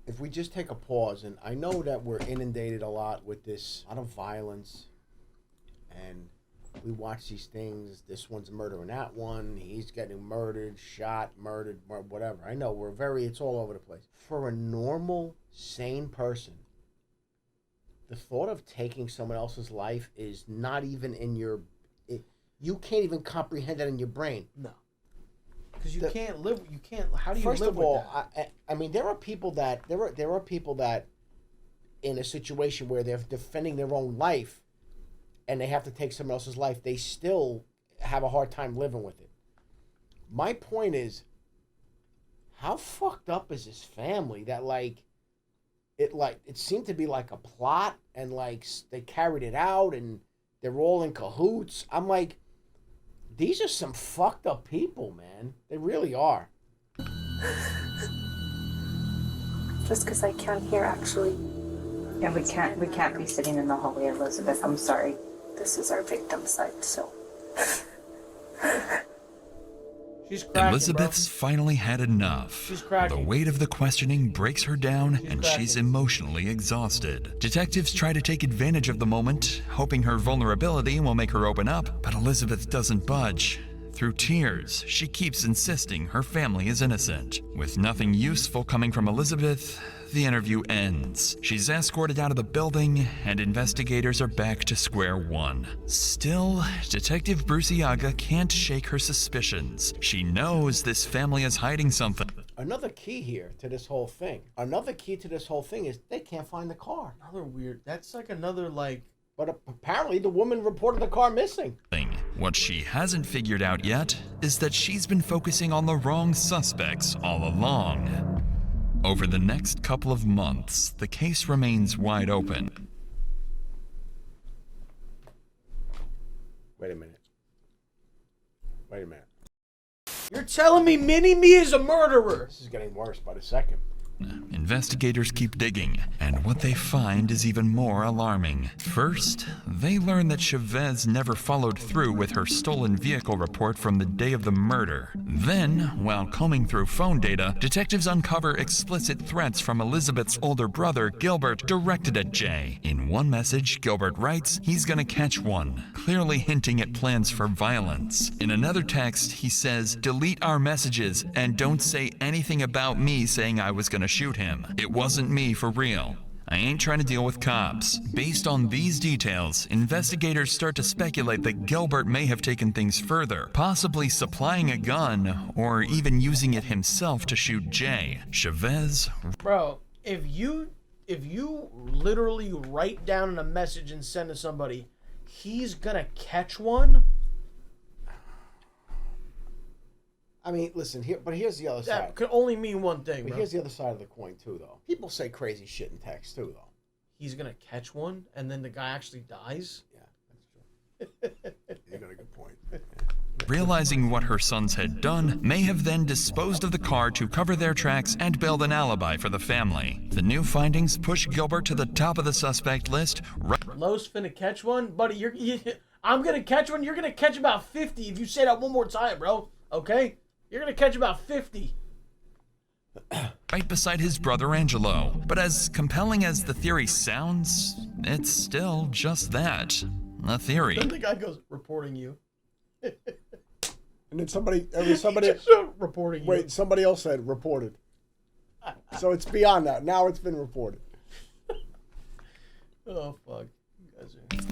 If we just take a pause, and I know that we're inundated a lot with this, a lot of violence, and we watch these things. This one's murdering that one. He's getting murdered, shot, murdered, whatever. I know it's all over the place. For a normal, sane person, the thought of taking someone else's life is not even in your. You can't even comprehend that in your brain. No. Because you can't live. You can't. How do you First live of all, with that? I mean, there are people that in a situation where they're defending their own life, and they have to take someone else's life, they still have a hard time living with it. My point is, how fucked up is this family that it seemed to be like a plot, and like they carried it out, and they're all in cahoots. I'm like, these are some fucked up people, man. They really are. Just because I can't hear, actually. Yeah, we can't be sitting in the hallway, Elizabeth. I'm sorry. This is our victim side, so. She's cracking, Elizabeth's finally had enough. She's cracking. The weight of the questioning breaks her down, and cracking. she's emotionally exhausted. Detectives try to take advantage of the moment, hoping her vulnerability will make her open up, but Elizabeth doesn't budge. Through tears, she keeps insisting her family is innocent. With nothing useful coming from Elizabeth, the interview ends. She's escorted out of the building, and investigators are back to square one. Still, Detective Bruciaga can't shake her suspicions. She knows this family is hiding something. Another key here to this whole thing. Is they can't find the car. Another weird. That's like another like. But apparently the woman reported the car missing. What she hasn't figured out yet is that she's been focusing on the wrong suspects all along. Over the next couple of months, the case remains wide open. Wait a minute. Wait a minute. You're telling me Mini-Me is a murderer? This is getting worse by the second. Investigators keep digging, and what they find is even more alarming. First, they learn that Chavez never followed through with her stolen vehicle report from the day of the murder. Then, while combing through phone data, detectives uncover explicit threats from Elizabeth's older brother, Gilbert, directed at Jay. In one message, Gilbert writes he's gonna catch one, clearly hinting at plans for violence. In another text, he says, "Delete our messages and don't say anything about me saying I was gonna shoot him. It wasn't me for real. I ain't trying to deal with cops." Based on these details, investigators start to speculate that Gilbert may have taken things further, possibly supplying a gun or even using it himself to shoot Jay. Chavez. Bro, if you literally write down in a message and send to somebody, he's gonna catch one. I mean, listen, here's the other side. That could only mean one thing, But bro. here's the other side of the coin, too, though. People say crazy shit in text, too, though. He's gonna catch one, and then the guy actually dies? Yeah, that's true. You got a good point. Realizing what her sons had done, may have then disposed of the car to cover their tracks and build an alibi for the family. The new findings push Gilbert to the top of the suspect list. Los finna catch one? Buddy, I'm gonna catch one, you're gonna catch about 50 if you say that one more time, bro. Okay? You're gonna catch about 50. Right beside his brother Angelo. But as compelling as the theory sounds, it's still just that. A theory. Then the guy goes, reporting you. And then somebody reporting you. Wait, somebody else said reported. So it's beyond that. Now it's been reported. Oh, fuck.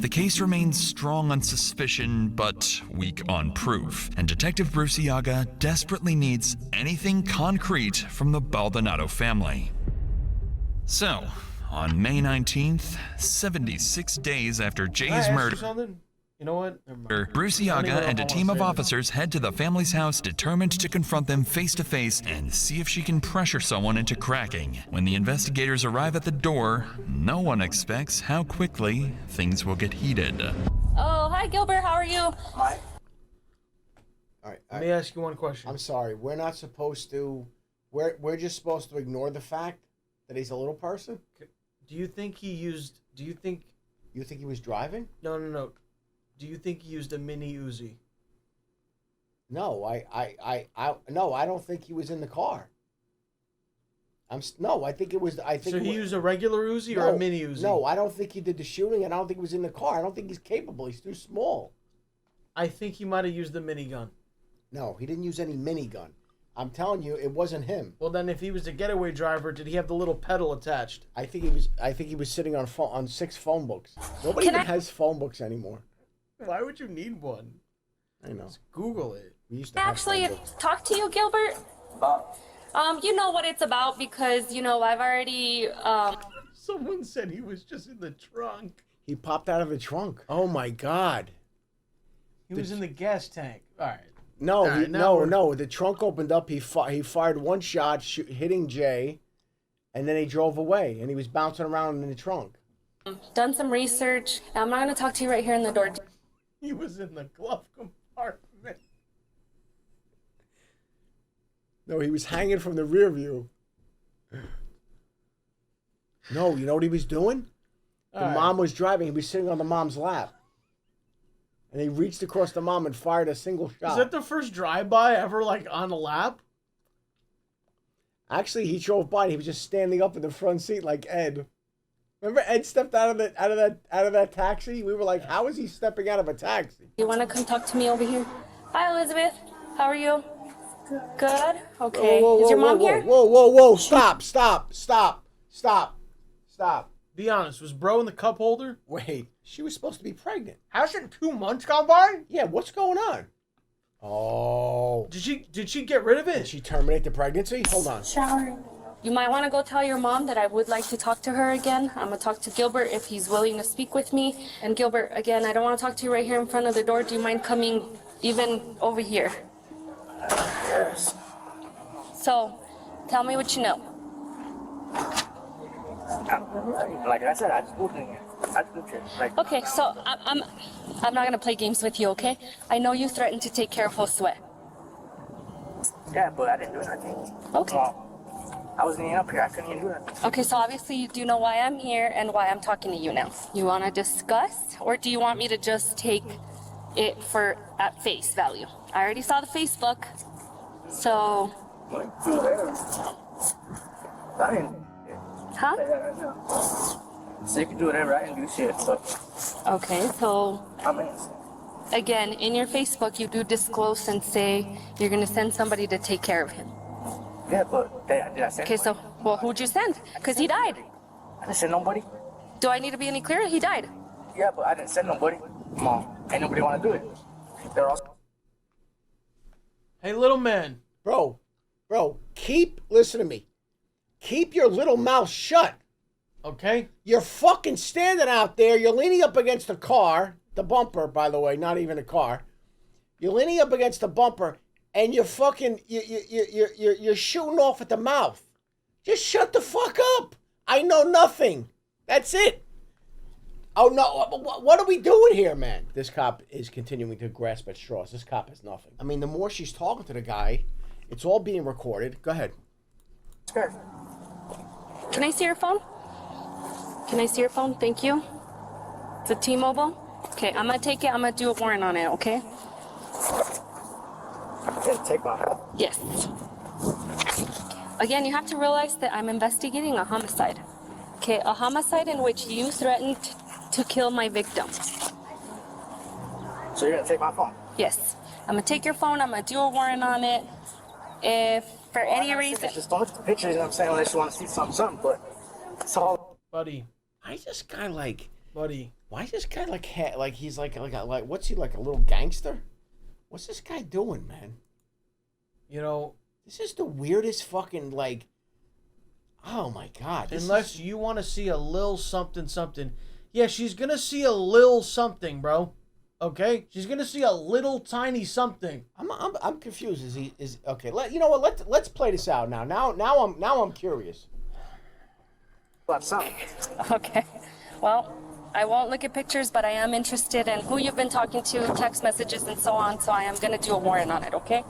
The case remains strong on suspicion, but weak on proof, and Detective Bruciaga desperately needs anything concrete from the Baldonado family. So, on May 19th, 76 days after Jay's murder, you know what? Bruciaga and a team of officers head to the family's house determined to confront them face to face and see if she can pressure someone into cracking. When the investigators arrive at the door, no one expects how quickly things will get heated. Oh, hi Gilbert, how are you? Hi. All right. Let me ask you one question. I'm sorry. We're not supposed to. We're just supposed to ignore the fact that he's a little person. Do you think he used? Do you think? You think he was driving? No. Do you think he used a mini Uzi? No, I don't think he was in the car. I think it was. So he used a regular Uzi or a mini Uzi? No, I don't think he did the shooting, and I don't think he was in the car. I don't think he's capable. He's too small. I think he might have used the minigun. No, he didn't use any minigun. I'm telling you, it wasn't him. Well, then, if he was a getaway driver, did he have the little pedal attached? I think he was sitting on 6 phone books. Nobody even has phone books anymore. Why would you need one? I know. Just Google it. We used to have Actually, talk to you, Gilbert. You know what it's about because, I've already, Someone said he was just in the trunk. He popped out of the trunk. Oh, my God. He was in the gas tank. All right. No, No. The trunk opened up. He fired one shot, hitting Jay, and then he drove away, and he was bouncing around in the trunk. done some research. I'm not going to talk to you right here in the door. He was in the glove compartment. No, he was hanging from the rear view. No, you know what he was doing? The mom was driving. He was sitting on the mom's lap. And he reached across the mom and fired a single shot. Is that the first drive-by ever, on a lap? Actually, he drove by and he was just standing up in the front seat like Ed. Remember Ed stepped out of that taxi? We were like, how is he stepping out of a taxi? You want to come talk to me over here? Hi, Elizabeth. How are you? Good? Okay. Is your mom here? Whoa. Stop. Be honest, was bro in the cup holder? Wait, she was supposed to be pregnant. Hasn't 2 months gone by? Yeah, what's going on? Oh. Did she get rid of it? Did she terminate the pregnancy? Hold on. Showering. you might want to go tell your mom that I would like to talk to her again. I'm gonna talk to Gilbert if he's willing to speak with me. And Gilbert, again, I don't want to talk to you right here in front of the door. Do you mind coming even over here? Yes. So, tell me what you know. Like I said, I just moved in here. Like, Okay, so I'm not gonna play games with you, okay? I know you threatened to take care of Josue. yeah, but I didn't do nothing. Okay. I wasn't even up here. I couldn't even do nothing. Okay, so obviously you do know why I'm here and why I'm talking to you now. You want to discuss, or do you want me to just take it for at face value? I already saw the Facebook, so. I didn't. Huh? So you can do whatever. I didn't do shit. So Okay, so I'm innocent. again, in your Facebook, you do disclose and say you're gonna send somebody to take care of him. Yeah, but did I send? Okay, so well, who'd you send? Because he died. I didn't send nobody. Do I need to be any clearer? He died. Yeah, but I didn't send nobody. Mom, ain't nobody want to do it. They're all. Hey, little man. Bro, listen to me. Keep your little mouth shut. Okay? You're fucking standing out there. You're leaning up against the car. The bumper, by the way, not even a car. You're leaning up against the bumper, and you're fucking, you're shooting off at the mouth. Just shut the fuck up. I know nothing. That's it. Oh, no. What are we doing here, man? This cop is continuing to grasp at straws. This cop has nothing. I mean, the more she's talking to the guy, it's all being recorded. Go ahead. Sure. Can I see your phone? Can I see your phone? Thank you. It's a T-Mobile? Okay, I'm gonna take it. I'm gonna do a warrant on it, okay? Yeah, take my phone. Yes. Again, you have to realize that I'm investigating a homicide. Okay, a homicide in which you threatened to kill my victim. So you're gonna take my phone? Yes. I'm gonna take your phone. I'm gonna do a warrant on it. If for any reason... Just don't look at the pictures, you know what I'm saying, unless you want to see something, but it's all... Buddy. Why is this guy like... Buddy. Why is this guy like he's like what's he, like a little gangster? What's this guy doing, man? You know... This is the weirdest fucking, like... Oh, my God. Unless you want to see a little something. Yeah, she's going to see a little something, bro. Okay? She's going to see a little tiny something. I'm confused. Okay, you know what? Let's play this out now. Now I'm curious. Okay. Well, I won't look at pictures, but I am interested in who you've been talking to, text messages, and so on, so I am going to do a warrant on it, okay?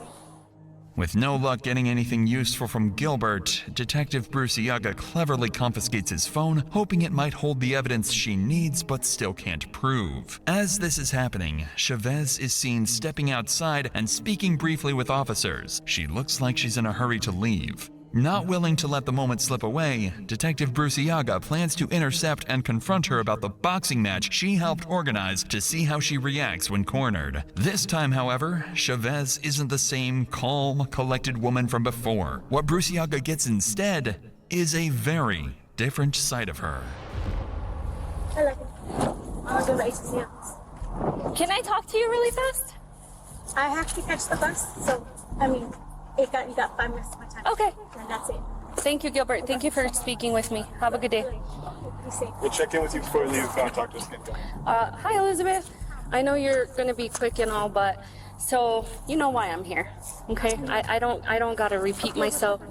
With no luck getting anything useful from Gilbert, Detective Bruciaga cleverly confiscates his phone, hoping it might hold the evidence she needs but still can't prove. As this is happening, Chavez is seen stepping outside and speaking briefly with officers. She looks like she's in a hurry to leave. Not willing to let the moment slip away, Detective Bruciaga plans to intercept and confront her about the boxing match she helped organize to see how she reacts when cornered. This time, however, Chavez isn't the same calm, collected woman from before. What Bruciaga gets instead is a very different side of her. Can I talk to you really fast? I have to catch the bus, so, you got 5 minutes of my time. Okay. And that's it. Thank you, Gilbert. Thank you for speaking with me. Have a good day. We'll check in with you before we leave. Talk to us again. Hi, Elizabeth. I know you're going to be quick and all, but so you know why I'm here, okay? I don't got to repeat myself.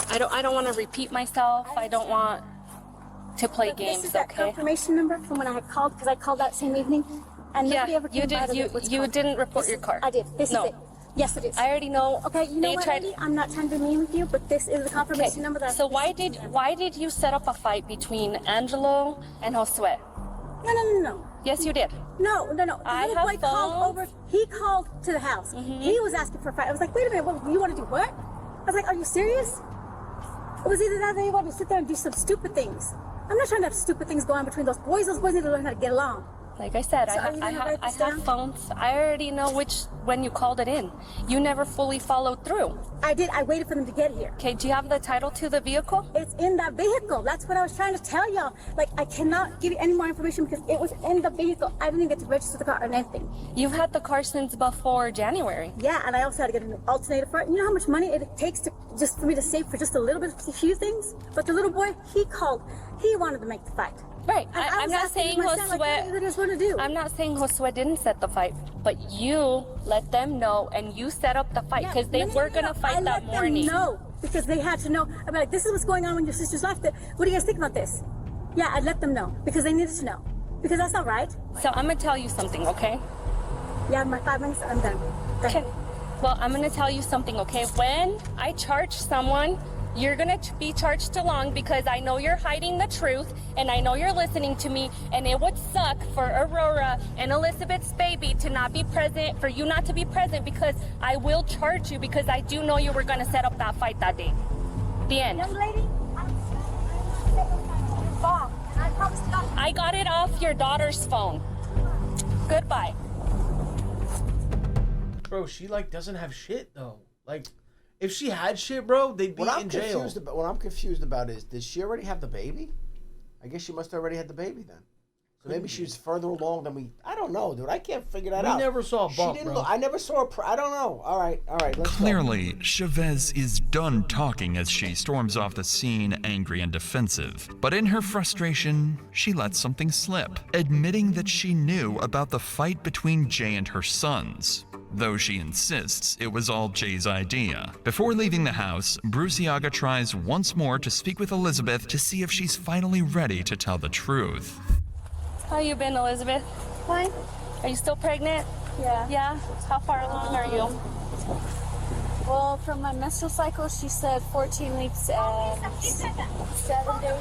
I don't want to repeat myself. I don't want to play games, This is that okay? confirmation number from when I had called, because I called that same evening. And Yeah, nobody ever came by to look what's you called. didn't report This your is- car. I did. This No. is it. Yes, it is. I already know. Okay, you know They what, tried- lady? I'm not trying to be mean with you, but this is the confirmation number that So why did you set up a fight between Angelo and Josue? No. Yes, you did. No. The I little have boy called phones. over. He called to the house. He was asking for a fight. I was like, wait a minute, what, you want to do what? I was like, are you serious? It was either that or they want to sit there and do some stupid things. I'm not trying to have stupid things going on between those boys. Those boys need to learn how to get along. Like I said, So I are you gonna write this have down? phones. I already know when you called it in. You never fully followed through. I did. I waited for them to get here. Okay, do you have the title to the vehicle? It's in that vehicle. That's what I was trying to tell y'all. Like, I cannot give you any more information because it was in the vehicle. I didn't even get to register the car or anything. You've had the car since before January. Yeah, and I also had to get an alternator for it. You know how much money it takes to just for me to save for just a little bit, a few things? But the little boy, he called. He wanted to make the fight. Right. And I I'm was not asking saying myself, like, what Josue. do you guys want to do? I'm not saying Josue didn't set the fight, but you let them know and you set up the fight because they were gonna fight I that let morning. them know because they had to know. I'm like, this is what's going on when your sister's left. What do you guys think about this? Yeah, I let them know because they needed to know because that's not right. So I'm gonna tell you something, okay? Yeah, my 5 minutes, I'm done. Okay. Well, I'm gonna tell you something, okay? When I charge someone, you're gonna be charged along because I know you're hiding the truth and I know you're listening to me, and it would suck for Aurora and Elizabeth's baby to not be present, for you not to be present, because I will charge you because I do know you were gonna set up that fight that day. The end. Young lady, I got it off your daughter's phone. Goodbye. Bro, she like doesn't have shit though. Like, if she had shit, bro, they'd be in jail. What I'm confused about is, did she already have the baby? I guess she must have already had the baby then. So maybe she was further along than we. I don't know, dude. I can't figure that out. We never saw a bump, She didn't bro. I never saw her. I don't know. All right. Let's go. Clearly, Chavez is done talking as she storms off the scene, angry and defensive. But in her frustration, she lets something slip, admitting that she knew about the fight between Jay and her sons, though she insists it was all Jay's idea. Before leaving the house, Bruciaga tries once more to speak with Elizabeth to see if she's finally ready to tell the truth. How you been, Elizabeth? Fine. Are you still pregnant? Yeah. Yeah? How far along are you? Well, from my menstrual cycle, she said 14 weeks and 7 days.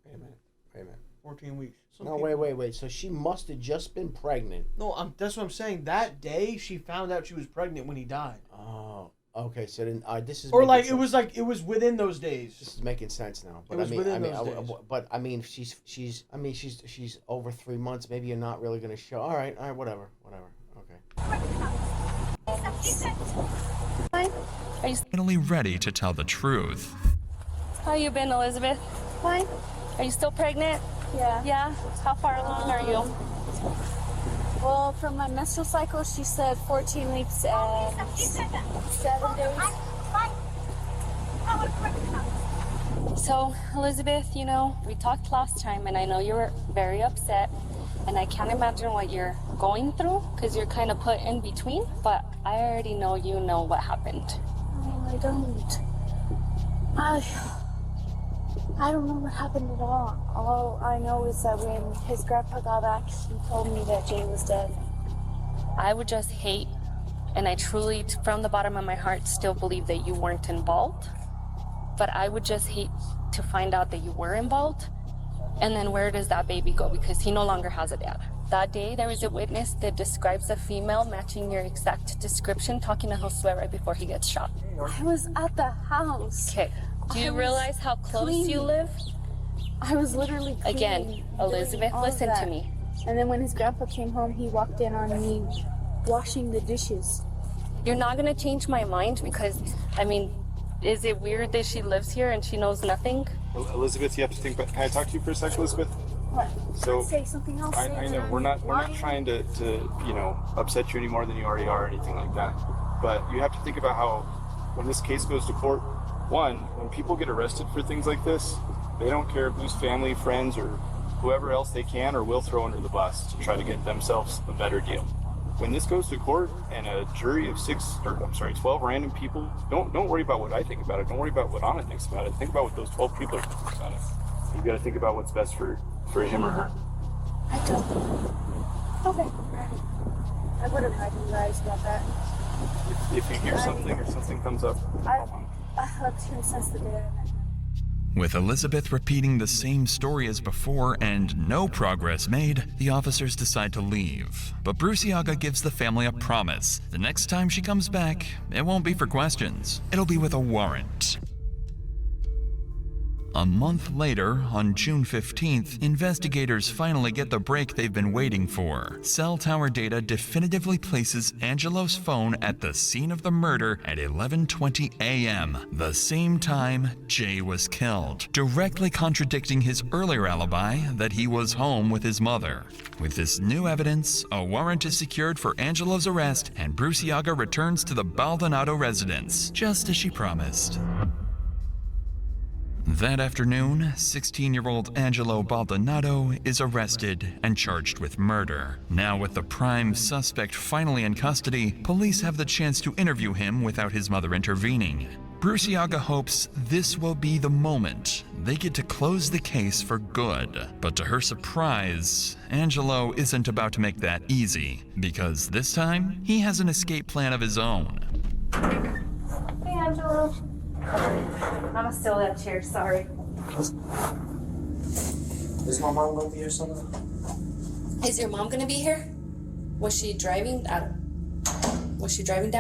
Wait a minute. 14 weeks. No, wait. So she must have just been pregnant. No, that's what I'm saying. That day, she found out she was pregnant when he died. Oh, okay. So then, this is. Or making like sense. it was within those days. This is making sense now. But It was within those days. But I mean, she's over 3 months. Maybe you're not really gonna show. All right, whatever. Okay. Are you Finally ready to tell the truth. How you been, Elizabeth? Fine. Are you still pregnant? Yeah. Yeah? How far along are you? Well, from my menstrual cycle, she said 14 weeks and 7 days. So, Elizabeth, you know, we talked last time and I know you were very upset and I can't imagine what you're going through because you're kind of put in between, but I already know you know what happened. Oh, I don't. I don't know what happened at all. All I know is that when his grandpa got back, he told me that Jay was dead. I would just hate, and I truly, from the bottom of my heart, still believe that you weren't involved. But I would just hate to find out that you were involved. And then where does that baby go? Because he no longer has a dad. That day, there was a witness that describes a female matching your exact description, talking to Josue right before he gets shot. I was at the house. Okay. Do you I was realize how close you cleaning. live? I was literally cleaning, Again, doing Elizabeth, all of listen that. to me. And then when his grandpa came home, he walked in on me washing the dishes. You're not gonna change my mind because, I mean, is it weird that she lives here and she knows nothing? Elizabeth, you have to think about. Can I talk to you for a second, Elizabeth? What? So say something else. I know we're not trying to upset you any more than you already are or anything like that. But you have to think about how when this case goes to court, one, when people get arrested for things like this, they don't care whose family, friends, or whoever else they can or will throw under the bus to try to get themselves a better deal. When this goes to court and a jury of 12 random people, don't worry about what I think about it. Don't worry about what Anna thinks about it. Think about what those 12 people are thinking about it. You got to think about what's best for him or her. I don't. Okay. I would have had you guys about that. If you hear something or something comes up, I looked him since the day I met him. With Elizabeth repeating the same story as before and no progress made, the officers decide to leave. But Bruciaga gives the family a promise. The next time she comes back, it won't be for questions. It'll be with a warrant. A month later, on June 15th, investigators finally get the break they've been waiting for. Cell tower data definitively places Angelo's phone at the scene of the murder at 11:20 a.m., the same time Jay was killed, directly contradicting his earlier alibi that he was home with his mother. With this new evidence, a warrant is secured for Angelo's arrest, and Bruciaga returns to the Baldonado residence, just as she promised. That afternoon, 16-year-old Angelo Baldonado is arrested and charged with murder. Now with the prime suspect finally in custody, police have the chance to interview him without his mother intervening. Bruciaga hopes this will be the moment they get to close the case for good. But to her surprise, Angelo isn't about to make that easy, because this time, he has an escape plan of his own. Hey, Angelo. I'm still that chair, sorry. Is my mom gonna be here something? Is your mom gonna be here? Was she driving down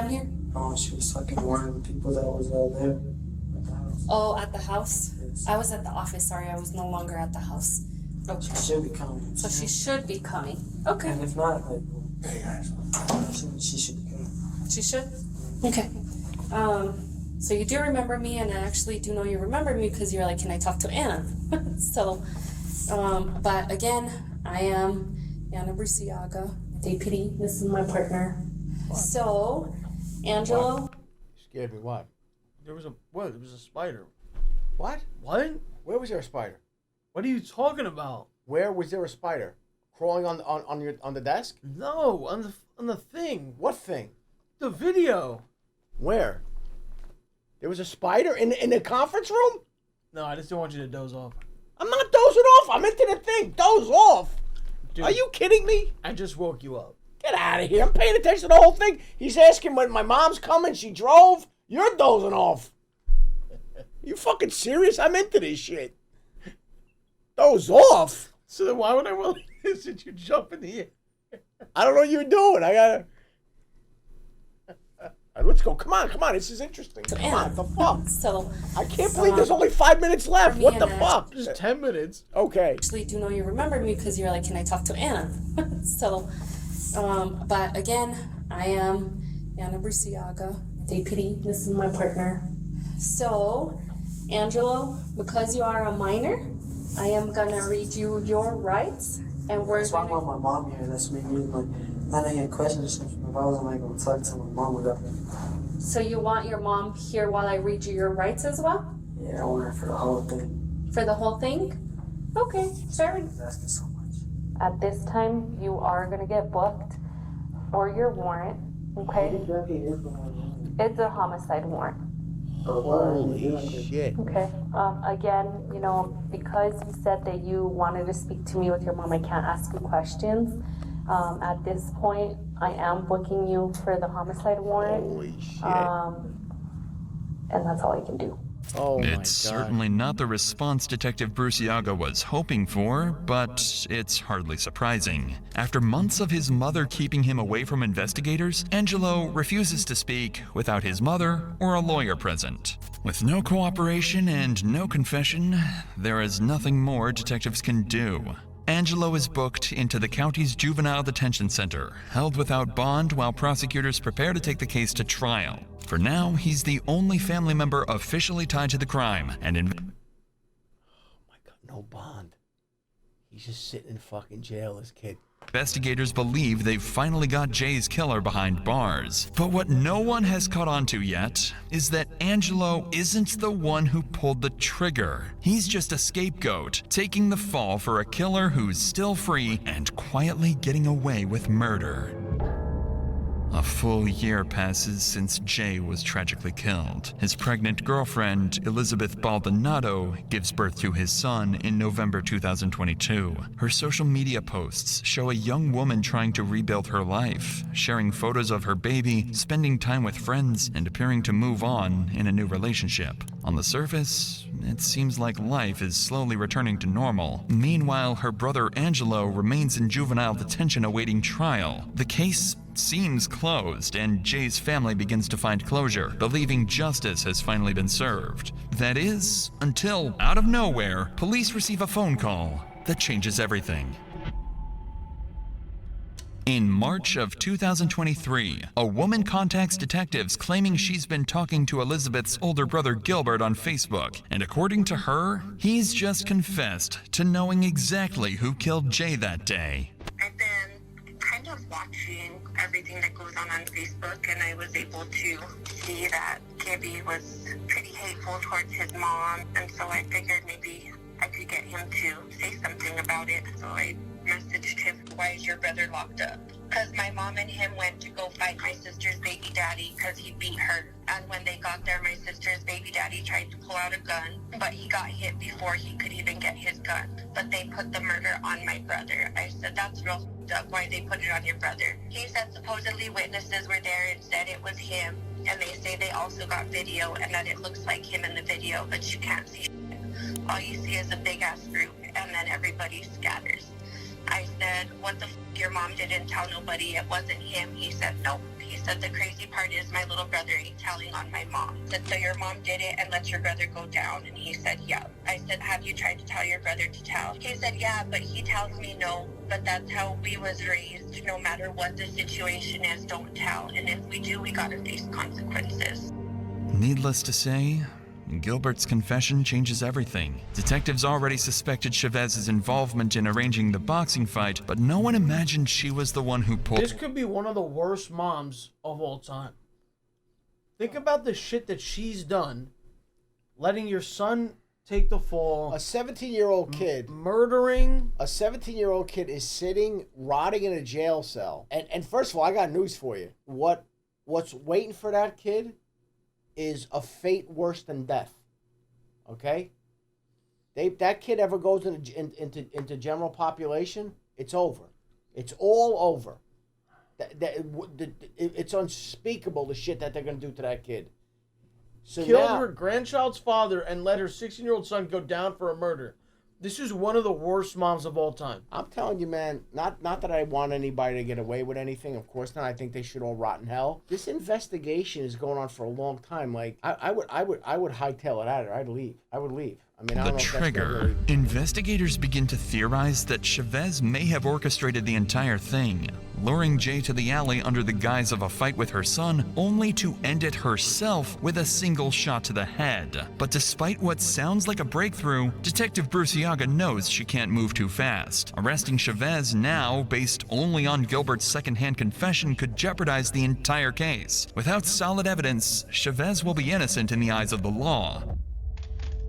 here? Oh, she was talking to one of the people that was there at the house. Oh, at the house? Yes. I was at the office, sorry, I was no longer at the house. Okay. She should be coming. So she should be coming. Okay. And if not, like, she should be coming. She should? Okay. So you do remember me, and I actually do know you remember me because you're like, can I talk to Anna? So, but again, I am Anna Bruciaga, deputy. This is my partner. What? So, Angelo. What? You scared me. What? There was a spider. What? What? Where was there a spider? What are you talking about? Where was there a spider? Crawling on the desk? No, on the thing. What thing? The video. Where? There was a spider in the conference room? No, I just don't want you to doze off. I'm not dozing off. I'm into the thing. Doze off. Dude, are you kidding me? I just woke you up. Get out of here. I'm paying attention to the whole thing. He's asking when my mom's coming. She drove. You're dozing off. You fucking serious? I'm into this shit. Doze off? So then why would I really listen to you jump in the air? I don't know what you're doing. I gotta... Let's go. Come on. This is interesting. Come on. The fuck? So I can't believe there's only 5 minutes left. What the fuck? Just 10 minutes. Okay. Actually, do know you remember me because you're like, can I talk to Anna? So, but again, I am Anna Bruciaga, deputy. This is my partner. So, Angelo, because you are a minor, I am gonna read you your rights, and we're. That's why I want my mom here. That's me. Like, I had questions. If I wasn't like gonna talk to my mom without. So you want your mom here while I read you your rights as well? Yeah, I want her for the whole thing. For the whole thing? Okay, fair enough. Asking so much. At this time, you are gonna get booked for your warrant. Okay? It's a homicide warrant. Holy shit. Okay. Again, you know, because you said that you wanted to speak to me with your mom, I can't ask you questions. At this point, I am booking you for the homicide warrant. Holy shit. And that's all I can do. Oh my God. It's certainly not the response Detective Bruciaga was hoping for, but it's hardly surprising. After months of his mother keeping him away from investigators, Angelo refuses to speak without his mother or a lawyer present. With no cooperation and no confession, there is nothing more detectives can do. Angelo is booked into the county's juvenile detention center, held without bond while prosecutors prepare to take the case to trial. For now, he's the only family member officially tied to the crime, and Oh my God, no bond. He's just sitting in fucking jail, this kid. investigators believe they've finally got Jay's killer behind bars. But what no one has caught on to yet is that Angelo isn't the one who pulled the trigger. He's just a scapegoat, taking the fall for a killer who's still free and quietly getting away with murder. A full year passes since Jay was tragically killed. His pregnant girlfriend, Elizabeth Baldonado, gives birth to his son in November 2022. Her social media posts show a young woman trying to rebuild her life, sharing photos of her baby, spending time with friends, and appearing to move on in a new relationship. On the surface, it seems like life is slowly returning to normal. Meanwhile, her brother Angelo remains in juvenile detention awaiting trial. The case seems closed, and Jay's family begins to find closure, believing justice has finally been served. That is, until, out of nowhere, police receive a phone call that changes everything. In March of 2023, a woman contacts detectives claiming she's been talking to Elizabeth's older brother Gilbert on Facebook, and according to her, he's just confessed to knowing exactly who killed Jay that day. I've been kind of watching everything that goes on Facebook, and I was able to see that Gibby was pretty hateful towards his mom, and so I figured maybe I could get him to say something about it. So I messaged him, "Why is your brother locked up?" Because my mom and him went to go fight my sister's baby daddy because he beat her. And when they got there, my sister's baby daddy tried to pull out a gun, but he got hit before he could even get his gun. But they put the murder on my brother. I said, "That's real up. Why they put it on your brother?" He said supposedly witnesses were there and said it was him. And they say they also got video and that it looks like him in the video, but you can't see shit. All you see is a big ass group, and then everybody scatters. I said, "What the f***, your mom didn't tell nobody it wasn't him?" He said, "Nope." He said, "The crazy part is my little brother ain't telling on my mom." I said, "So your mom did it and let your brother go down?" And he said, "Yeah." I said, "Have you tried to tell your brother to tell?" He said, "Yeah, but he tells me no. But that's how we was raised. No matter what the situation is, don't tell. And if we do, we gotta face consequences." Needless to say, Gilbert's confession changes everything. Detectives already suspected Chavez's involvement in arranging the boxing fight, but no one imagined she was the one who pulled. This could be one of the worst moms of all time. Think about the shit that she's done, letting your son take the fall. A 17-year-old kid murdering. A 17-year-old kid is sitting, rotting in a jail cell. And first of all, I got news for you. What's waiting for that kid is a fate worse than death. Okay? That kid ever goes into general population, it's over. It's all over. It's unspeakable, the shit that they're going to do to that kid. So Killed now, her grandchild's father and let her 16-year-old son go down for a murder. This is one of the worst moms of all time. I'm telling you, man, not that I want anybody to get away with anything. Of course not. I think they should all rot in hell. This investigation is going on for a long time. Like, I would hightail it out of there. I'd leave. I would leave. I mean, I don't The know if that's gonna trigger. really... Investigators begin to theorize that Chavez may have orchestrated the entire thing, luring Jay to the alley under the guise of a fight with her son, only to end it herself with a single shot to the head. But despite what sounds like a breakthrough, Detective Bruciaga knows she can't move too fast. Arresting Chavez now, based only on Gilbert's secondhand confession, could jeopardize the entire case. Without solid evidence, Chavez will be innocent in the eyes of the law.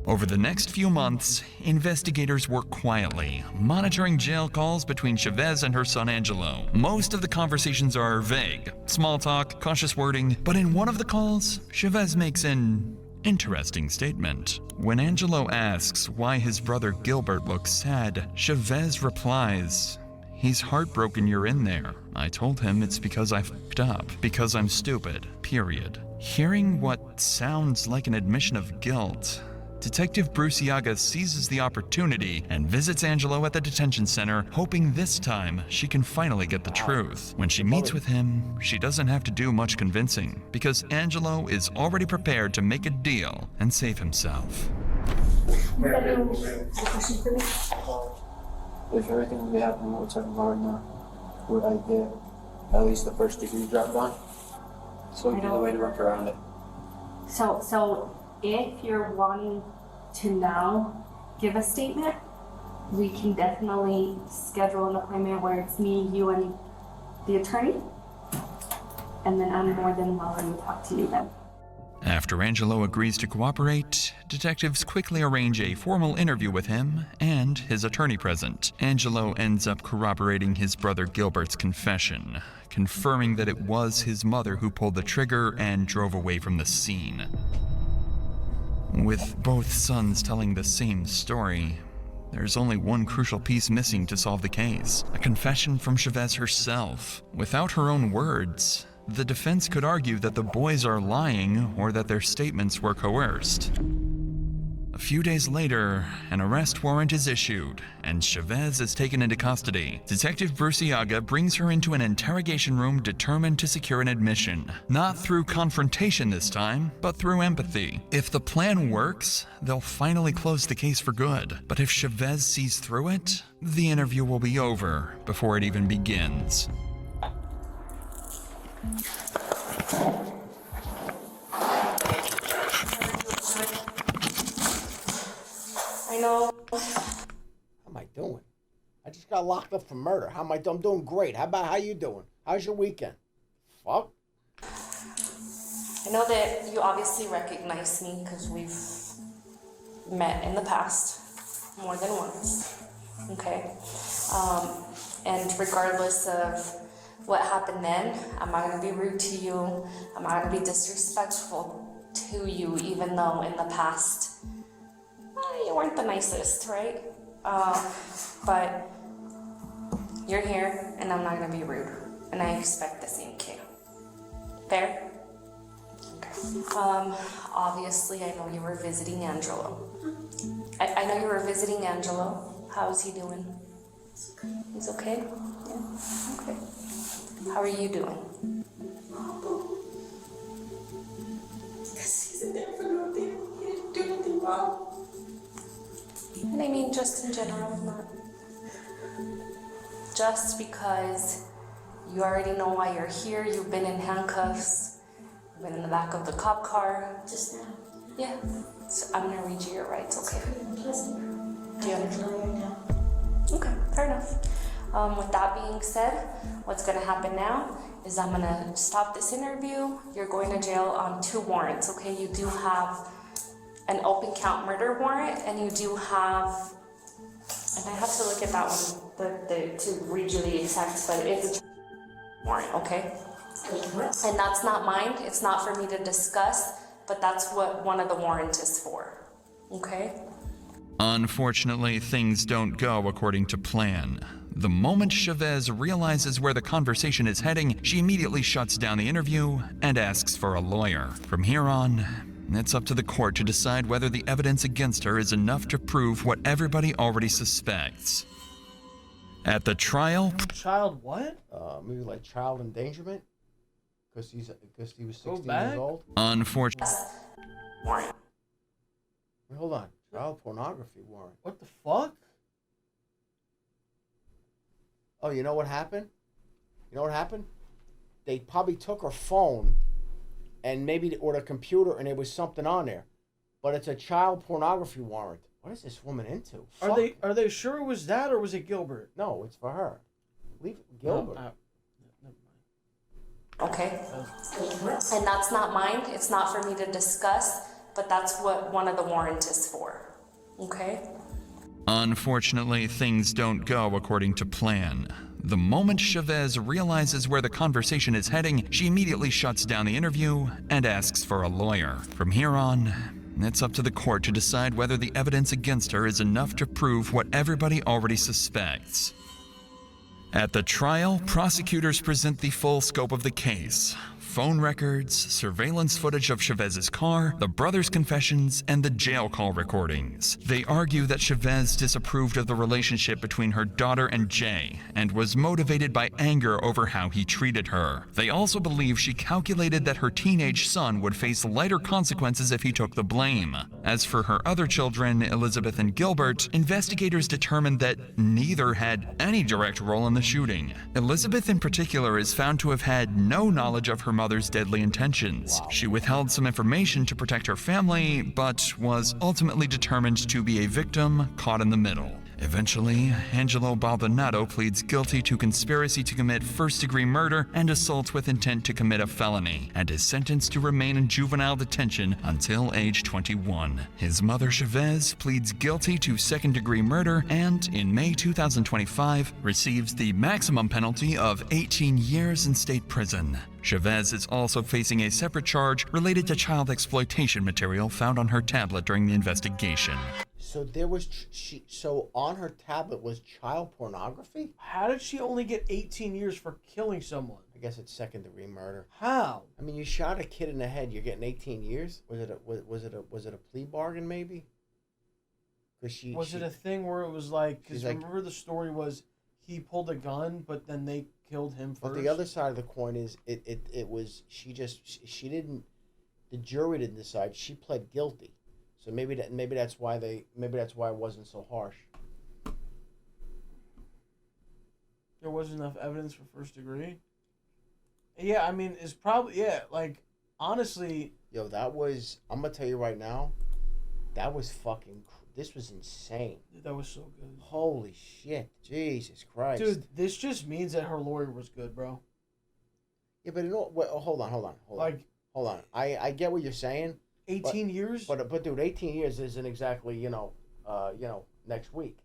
Over the next few months, investigators work quietly, monitoring jail calls between Chavez and her son Angelo. Most of the conversations are vague, small talk, cautious wording, but in one of the calls, Chavez makes an interesting statement. When Angelo asks why his brother Gilbert looks sad, Chavez replies, "He's heartbroken you're in there. I told him it's because I fucked up, because I'm stupid, period." Hearing what sounds like an admission of guilt, Detective Bruciaga seizes the opportunity and visits Angelo at the detention center, hoping this time she can finally get the truth. When she meets with him, she doesn't have to do much convincing, because Angelo is already prepared to make a deal and save himself. If everything will be happening what we're talking about right now, would I get at least the first degree dropped on? So we need a way to work around it. So if you're wanting to now give a statement, we can definitely schedule an appointment where it's me, you, and the attorney. And then I'm more than willing to talk to you then. After Angelo agrees to cooperate, detectives quickly arrange a formal interview with him and his attorney present. Angelo ends up corroborating his brother Gilbert's confession, confirming that it was his mother who pulled the trigger and drove away from the scene. With both sons telling the same story, there's only one crucial piece missing to solve the case: a confession from Chavez herself. Without her own words, the defense could argue that the boys are lying or that their statements were coerced. A few days later, an arrest warrant is issued, and Chavez is taken into custody. Detective Bruciaga brings her into an interrogation room determined to secure an admission. Not through confrontation this time, but through empathy. If the plan works, they'll finally close the case for good. But if Chavez sees through it, the interview will be over before it even begins. I know. How am I doing? I just got locked up for murder. I'm doing great. How you doing? How's your weekend? Fuck. I know that you obviously recognize me because we've met in the past more than once. Okay. And regardless of what happened then, I'm not going to be rude to you. I'm not going to be disrespectful to you, even though in the past you weren't the nicest, right? But you're here, and I'm not going to be rude. And I expect the same, kid. Fair? Okay. Obviously, I know you were visiting Angelo. I know you were visiting Angelo. How's he doing? He's okay? Yeah? Okay. How are you doing? He's in there for nothing. He didn't do anything wrong. And I mean just in general, not just because you already know why you're here. You've been in handcuffs. You've been in the back of the cop car. Just now. Yeah. So I'm gonna read you your rights, okay? Do you understand? Okay, fair enough. With that being said, what's gonna happen now is I'm gonna stop this interview. You're going to jail on 2 warrants, okay? You do have an open count murder warrant, and you do have, and I have to look at that one to read you the exact, but it's a warrant, okay? And that's not mine. It's not for me to discuss, but that's what one of the warrants is for, okay? Unfortunately, things don't go according to plan. The moment Chavez realizes where the conversation is heading, she immediately shuts down the interview and asks for a lawyer. From here on, it's up to the court to decide whether the evidence against her is enough to prove what everybody already suspects. At the trial... Child what? Maybe like child endangerment? Because he was 16 back? years old? Unfortunately... Wait, hold on. Child pornography warrant. What the fuck? Oh, you know what happened? They probably took her phone and or the computer, and there was something on there. But it's a child pornography warrant. What is this woman into? Are they sure it was that, or was it Gilbert? No, it's for her. Leave Gilbert. Okay. And that's not mine. It's not for me to discuss, but that's what one of the warrants is for, okay? Unfortunately, things don't go according to plan. The moment Chavez realizes where the conversation is heading, she immediately shuts down the interview and asks for a lawyer. From here on, it's up to the court to decide whether the evidence against her is enough to prove what everybody already suspects. At the trial, prosecutors present the full scope of the case. Phone records, surveillance footage of Chavez's car, the brother's confessions, and the jail call recordings. They argue that Chavez disapproved of the relationship between her daughter and Jay and was motivated by anger over how he treated her. They also believe she calculated that her teenage son would face lighter consequences if he took the blame. As for her other children, Elizabeth and Gilbert, investigators determined that neither had any direct role in the shooting. Elizabeth in particular is found to have had no knowledge of her mother's deadly intentions. She withheld some information to protect her family, but was ultimately determined to be a victim caught in the middle. Eventually, Angelo Baldonado pleads guilty to conspiracy to commit first-degree murder and assault with intent to commit a felony, and is sentenced to remain in juvenile detention until age 21. His mother, Chavez, pleads guilty to second-degree murder and, in May 2025, receives the maximum penalty of 18 years in state prison. Chavez is also facing a separate charge related to child exploitation material found on her tablet during the investigation. So there was so on her tablet was child pornography? How did she only get 18 years for killing someone? I guess it's second-degree murder. How? I mean, you shot a kid in the head. You're getting 18 years. Was it a plea bargain? Maybe. Because Was it a thing where it was like? Because like, remember the story was he pulled a gun, but then they killed him first. But the other side of the coin is it was she didn't. The jury didn't decide. She pled guilty, so maybe that's why it wasn't so harsh. There wasn't enough evidence for first degree. Yeah, I mean, it's probably like honestly. Yo, that was. I'm gonna tell you right now. That was fucking. This was insane. That was so good. Holy shit, Jesus Christ, dude! This just means that her lawyer was good, bro. Yeah, but hold on. Hold on. I get what you're saying. 18 years? But dude, 18 years isn't exactly, next week.